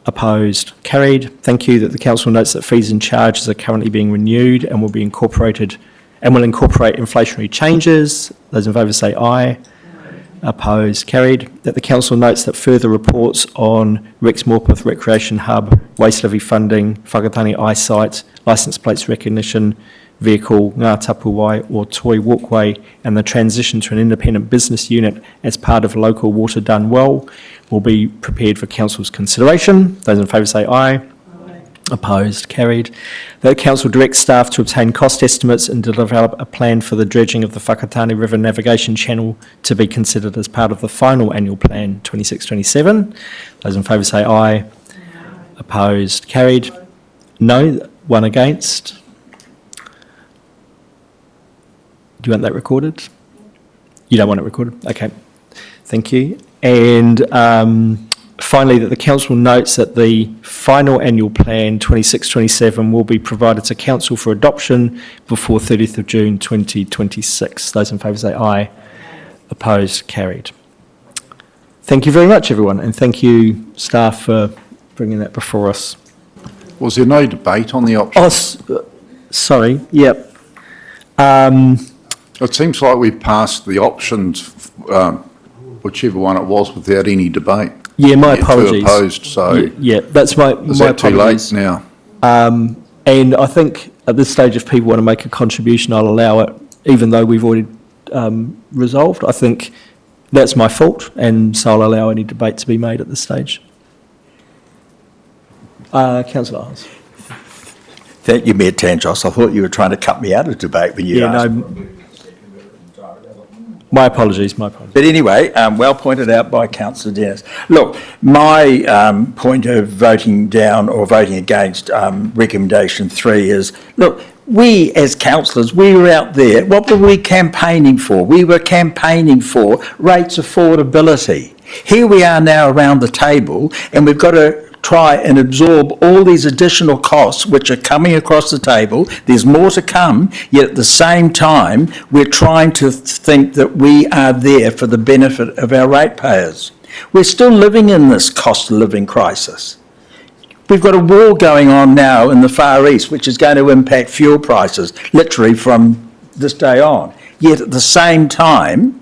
Opposed? Carried. Thank you. That the council notes that fees and charges are currently being renewed and will be incorporated and will incorporate inflationary changes. Those in favour say aye. Opposed? Carried. That the council notes that further reports on Rex Morpeth Recreation Hub, waste levy funding, Whakatane eyesight, licence plates recognition, vehicle, Ngā Tapu Wai or Toy Walkway, and the transition to an independent business unit as part of local water done well will be prepared for council's consideration. Those in favour say aye. Opposed? Carried. The council directs staff to obtain cost estimates and develop a plan for the dredging of the Whakatane River Navigation Channel to be considered as part of the final annual plan 26-27. Those in favour say aye. Opposed? Carried. No. One against. Do you want that recorded? You don't want it recorded? Okay. Thank you. And Finally, that the council notes that the final annual plan 26-27 will be provided to council for adoption before 30th of June 2026. Those in favour say aye. Opposed? Carried. Thank you very much, everyone, and thank you, staff, for bringing that before us. Was there no debate on the option? Oh, sorry, yep. It seems like we passed the options, whichever one it was, without any debate. Yeah, my Two apologies. opposed, so Yeah, that's my is my that too apologies. late now? And I think at this stage, if people want to make a contribution, I'll allow it, even though we've already resolved. I think that's my fault, and so I'll allow any debate to be made at this stage. Councillor Isles. Thank you, Mayor Tangos. I thought you were trying to cut me out of debate when you asked. My apologies, my apologies. But anyway, well pointed out by Councillor Dennis. Look, my point of voting down or voting against recommendation 3 is, look, we as councillors, we were out there, what were we campaigning for? We were campaigning for rates affordability. Here we are now around the table, and we've got to try and absorb all these additional costs which are coming across the table. There's more to come, yet at the same time, we're trying to think that we are there for the benefit of our ratepayers. We're still living in this cost of living crisis. We've got a war going on now in the Far East, which is going to impact fuel prices, literally from this day on. Yet at the same time,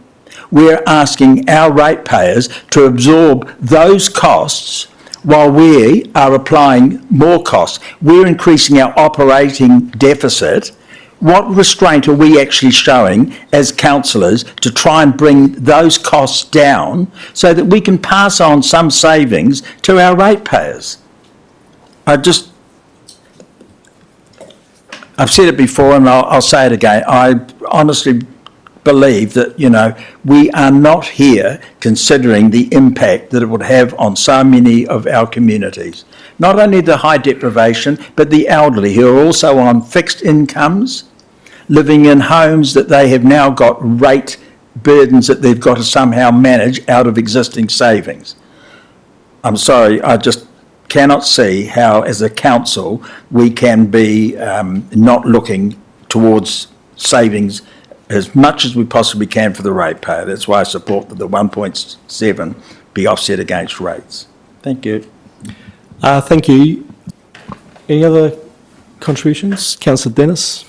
we're asking our ratepayers to absorb those costs while we are applying more costs. We're increasing our operating deficit. What restraint are we actually showing as councillors to try and bring those costs down so that we can pass on some savings to our ratepayers? I've said it before and I'll say it again. I honestly believe that, we are not here considering the impact that it would have on so many of our communities. Not only the high deprivation, but the elderly who are also on fixed incomes, living in homes that they have now got rate burdens that they've got to somehow manage out of existing savings. I'm sorry, I just cannot see how, as a council, we can be not looking towards savings as much as we possibly can for the ratepayer. That's why I support that the 1.7 be offset against rates. Thank you. Thank you. Any other contributions? Councillor Dennis?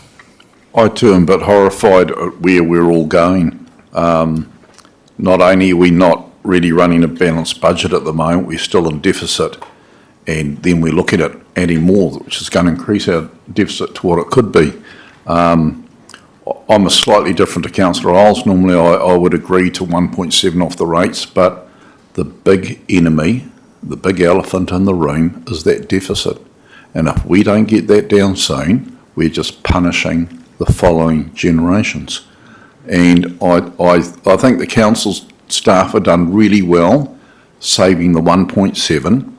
I too am a bit horrified at where we're all going. Not only are we not really running a balanced budget at the moment, we're still in deficit, and then we're looking at adding more, which is going to increase our deficit to what it could be. I'm a slightly different to Councillor Isles. Normally I would agree to 1.7 off the rates, but the big enemy, the big elephant in the room is that deficit. And if we don't get that down soon, we're just punishing the following generations. And I think the council's staff have done really well saving the 1.7,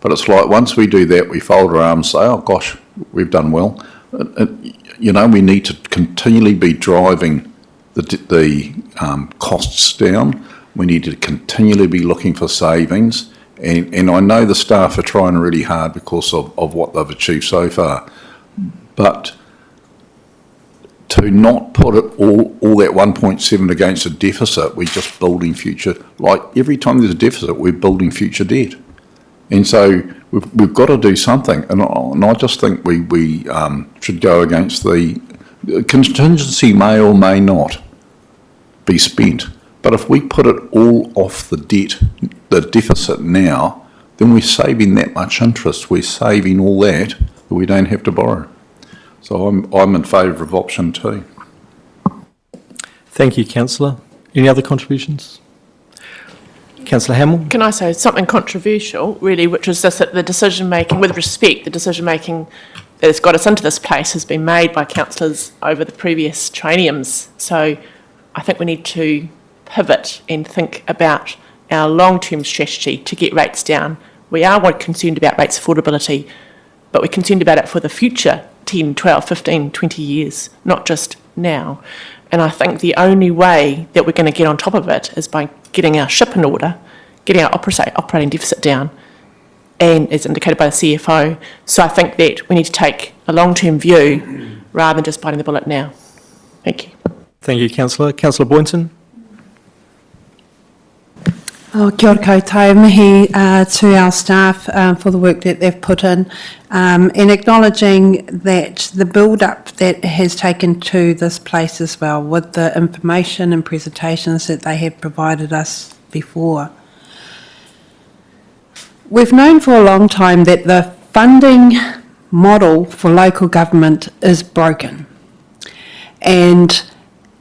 but it's like once we do that, we fold our arms and say, oh gosh, we've done well. We need to continually be driving the costs down. We need to continually be looking for savings. And I know the staff are trying really hard because of what they've achieved so far. But to not put it all that 1.7 against a deficit, we're just building future. Like every time there's a deficit, we're building future debt. And so we've got to do something, and I just think we should go against the contingency. May or may not be spent, but if we put it all off the deficit now, then we're saving that much interest. We're saving all that we don't have to borrow. So I'm in favour of option 2. Thank you, Councillor. Any other contributions? Councillor Hamill? Can I say something controversial, really, which is just that the decision-making, with respect, the decision-making that has got us into this place has been made by councillors over the previous trienniums. So I think we need to pivot and think about our long-term strategy to get rates down. We are concerned about rates affordability, but we're concerned about it for the future 10, 12, 15, 20 years, not just now. And I think the only way that we're going to get on top of it is by getting our ship in order, getting our operating deficit down, and as indicated by the CFO. So I think that we need to take a long-term view rather than just biting the bullet now. Thank you. Thank you, Councillor. Councillor Boynton. Kia ora koutou, mihi to our staff for the work that they've put in, and acknowledging that the build-up that has taken to this place as well, with the information and presentations that they have provided us before. We've known for a long time that the funding model for local government is broken. And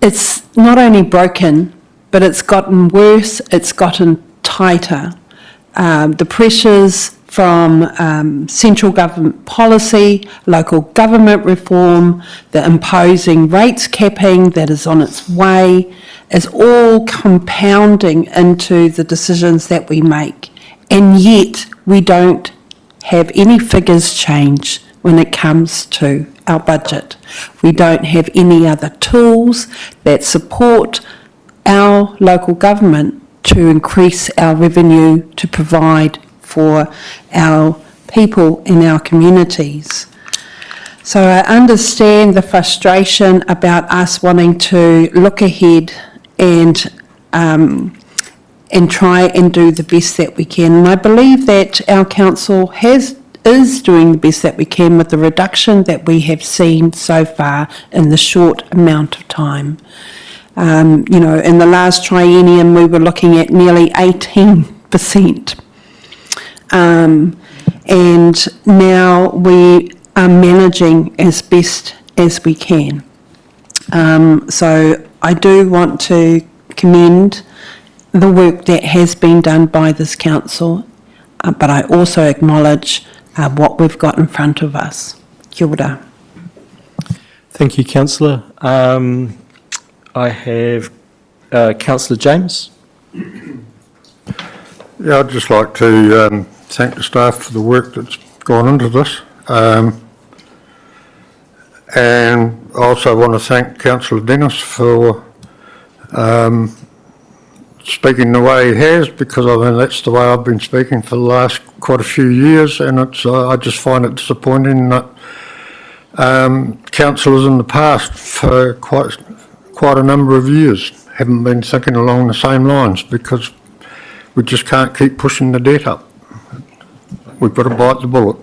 it's not only broken, but it's gotten worse, it's gotten tighter. The pressures from central government policy, local government reform, the imposing rates capping that is on its way, is all compounding into the decisions that we make. And yet we don't have any figures change when it comes to our budget. We don't have any other tools that support our local government to increase our revenue to provide for our people in our communities. So I understand the frustration about us wanting to look ahead and try and do the best that we can. And I believe that our council is doing the best that we can with the reduction that we have seen so far in the short amount of time. You know, in the last triennium, we were looking at nearly 18%. And now we are managing as best as we can. So I do want to commend the work that has been done by this council, but I also acknowledge what we've got in front of us. Kia ora. Thank you, Councillor. I have Councillor James. Yeah, I'd just like to thank the staff for the work that's gone into this. And I also want to thank Councillor Dennis for speaking the way he has, because I mean that's the way I've been speaking for the last quite a few years, and it's I just find it disappointing that councillors in the past for quite a number of years haven't been thinking along the same lines, because we just can't keep pushing the debt up. We've got to bite the bullet.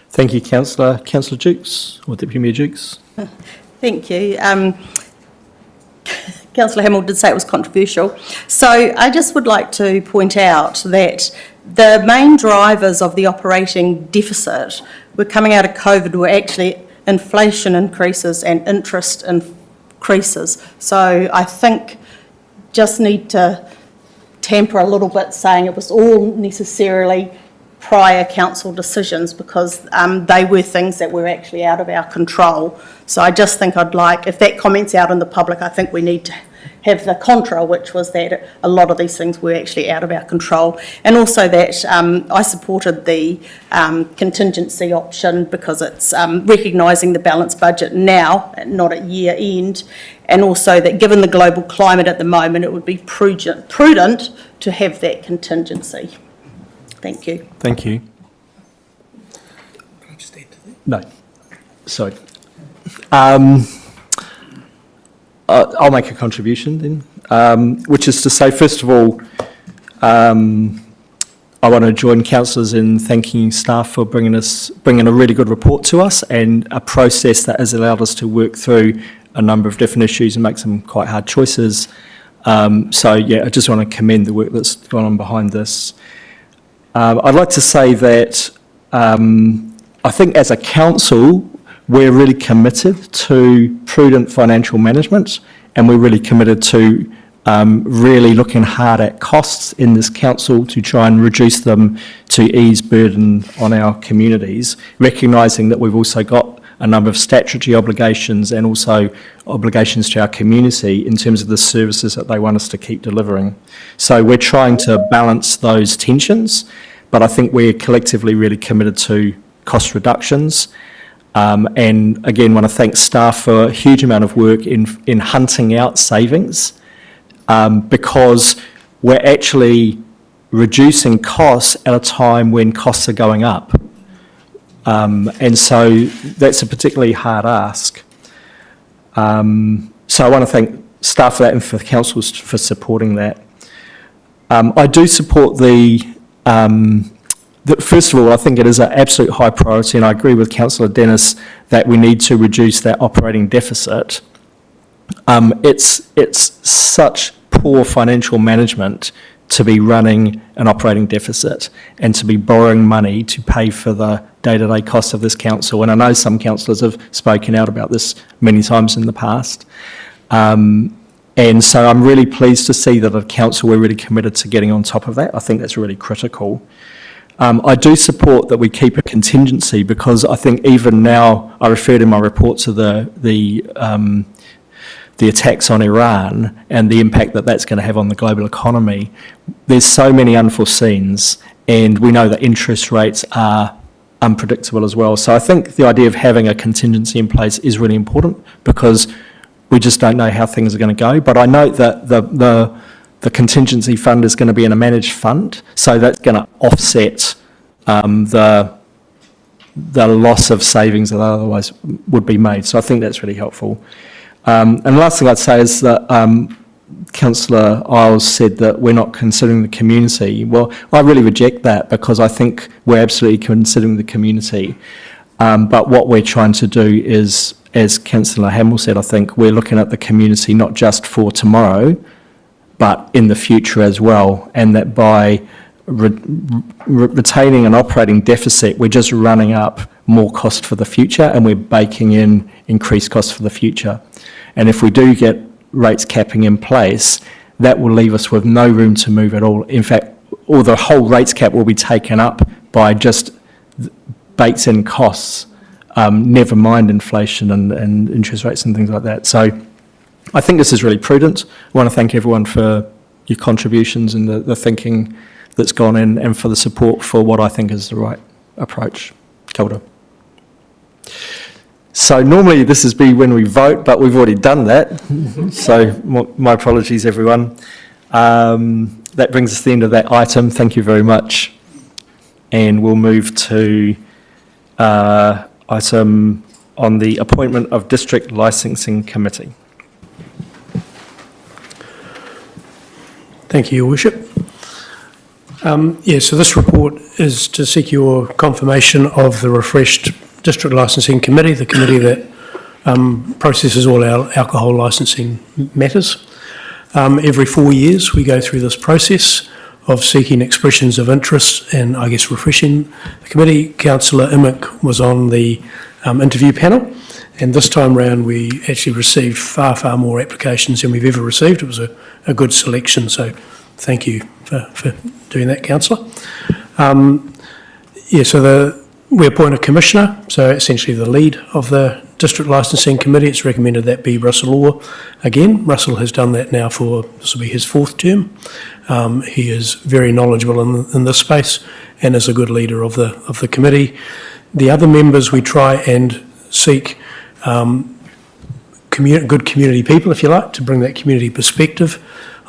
Thank you, Councillor. Councillor Jukes, or Deputy Mayor Jukes. Thank you. Councillor Hamill did say it was controversial. So I just would like to point out that the main drivers of the operating deficit were coming out of COVID were actually inflation increases and interest increases. So I think just need to temper a little bit saying it was all necessarily prior council decisions, because they were things that were actually out of our control. So I just think I'd like, if that comment's out in the public, I think we need to have the contra, which was that a lot of these things were actually out of our control. And also that I supported the contingency option because it's recognising the balanced budget now, not at year end, and also that given the global climate at the moment, it would be prudent to have that contingency. Thank you. Thank you. Can I just add to that? No, sorry. I'll make a contribution then, which is to say, first of all, I want to join councillors in thanking staff for bringing a really good report to us, and a process that has allowed us to work through a number of different issues and make some quite hard choices. So yeah, I just want to commend the work that's gone on behind this. I'd like to say that I think as a council, we're really committed to prudent financial management, and we're really committed to really looking hard at costs in this council to try and reduce them to ease burden on our communities, recognising that we've also got a number of statutory obligations and also obligations to our community in terms of the services that they want us to keep delivering. So we're trying to balance those tensions, but I think we're collectively really committed to cost reductions. And again, want to thank staff for a huge amount of work in hunting out savings because we're actually reducing costs at a time when costs are going up. And so that's a particularly hard ask. So I want to thank staff for that and for the council for supporting that. I do support first of all, I think it is an absolute high priority, and I agree with Councillor Dennis that we need to reduce that operating deficit. It's such poor financial management to be running an operating deficit and to be borrowing money to pay for the day-to-day costs of this council. And I know some councillors have spoken out about this many times in the past. And so I'm really pleased to see that at council we're really committed to getting on top of that. I think that's really critical. I do support that we keep a contingency, because I think even now, I referred in my report to the attacks on Iran and the impact that that's going to have on the global economy. There's so many unforeseens, and we know that interest rates are unpredictable as well. So I think the idea of having a contingency in place is really important, because we just don't know how things are going to go. But I note that the contingency fund is going to be in a managed fund, so that's going to offset the loss of savings that otherwise would be made. So I think that's really helpful. And the last thing I'd say is that Councillor Isles said that we're not considering the community. Well, I really reject that, because I think we're absolutely considering the community. But what we're trying to do is, as Councillor Hamill said, I think we're looking at the community not just for tomorrow, but in the future as well, and that by retaining an operating deficit, we're just running up more cost for the future, and we're baking in increased costs for the future. And if we do get rates capping in place, that will leave us with no room to move at all. In fact, all the whole rates cap will be taken up by just baked in costs, never mind inflation and interest rates and things like that. So I think this is really prudent. I want to thank everyone for your contributions and the thinking that's gone in, and for the support for what I think is the right approach. Kia ora. So normally this is when we vote, but we've already done that. So my apologies, everyone. That brings us to the end of that item. Thank you very much. And we'll move to item on the appointment of District Licensing Committee. Thank you, Your Worship. So this report is to seek your confirmation of the refreshed District Licensing Committee, the committee that processes all our alcohol licensing matters. Every 4 years we go through this process of seeking expressions of interest and, I guess, refreshing the committee. Councillor Immick was on the interview panel, and this time round we actually received far more applications than we've ever received. It was a good selection, so thank you for doing that, Councillor. We appoint a commissioner, so essentially the lead of the District Licensing Committee. It's recommended that be Russell Orr again. Russell has done that now this will be his 4th term. He is very knowledgeable in this space and is a good leader of the committee. The other members, we try and seek good community people, if you like, to bring that community perspective.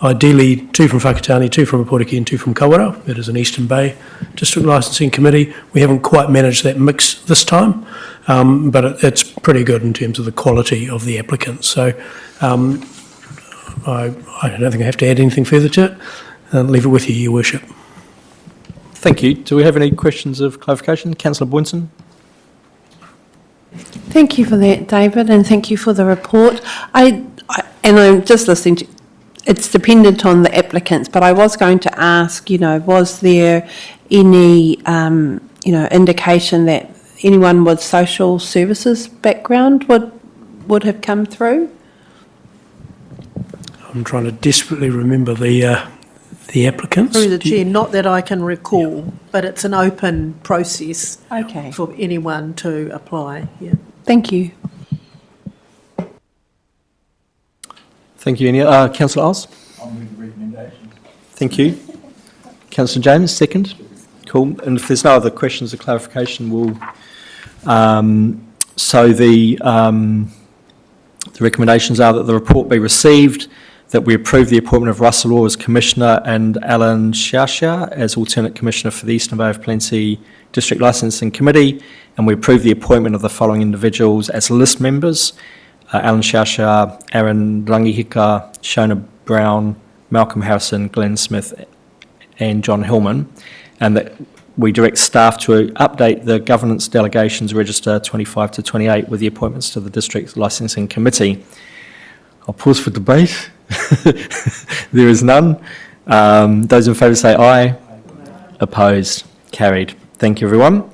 Ideally, 2 from Whakatane, 2 from Aporiki and 2 from Kawerau. That is an Eastern Bay District Licensing Committee. We haven't quite managed that mix this time, but it's pretty good in terms of the quality of the applicants. So I don't think I have to add anything further to it. I'll leave it with you, Your Worship. Thank you. Do we have any questions of clarification? Councillor Boynton? Thank you for that, David, and thank you for the report. I'm just listening to. It's dependent on the applicants, but I was going to ask, was there any, indication that anyone with social services background would have come through? I'm trying to desperately remember the applicants. Through the chair, not that I can recall, but it's an open process for anyone to apply. Yeah. Thank you. Thank you. Any Councillor Isles? I'll move the recommendations. Thank you. Councillor James, second. Cool. And if there's no other questions or clarification, we'll. The recommendations are that the report be received, that we approve the appointment of Russell Orr as Commissioner and Alan Shaoshia as alternate Commissioner for the Eastern Bay of Plenty District Licensing Committee, and we approve the appointment of the following individuals as list members: Alan Shaoshia, Aaron Rangihika, Shona Brown, Malcolm Harrison, Glenn Smith and John Hillman, and that we direct staff to update the Governance Delegations Register 25 to 28 with the appointments to the District Licensing Committee. I'll pause for debate. There is none. Those in favour say aye. Opposed? Carried. Thank you, everyone.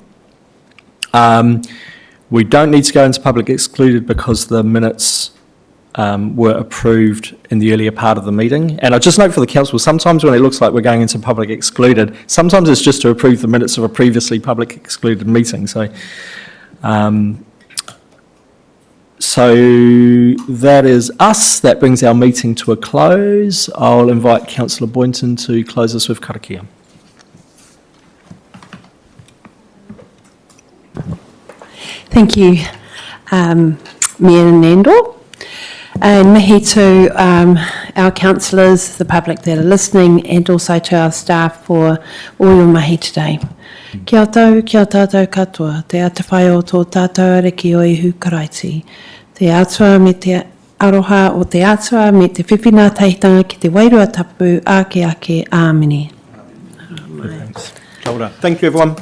We don't need to go into public excluded because the minutes were approved in the earlier part of the meeting. And I just note for the council, sometimes when it looks like we're going into public excluded, sometimes it's just to approve the minutes of a previously public excluded meeting. So that is us. That brings our meeting to a close. I'll invite Councillor Boynton to close us with karakia. Thank you, Mayor Nandor. And mihi to our councillors, the public that are listening, and also to our staff for all your mahi today. Kia tau, kia tātou katoa, te atawhai o tō tātou ariki o ihu karaiti, te atua me te aroha o te atua me te whiwhina teitanga ki te wairua tapu ake ake āmini. Thanks. Kia ora. Thank you, everyone.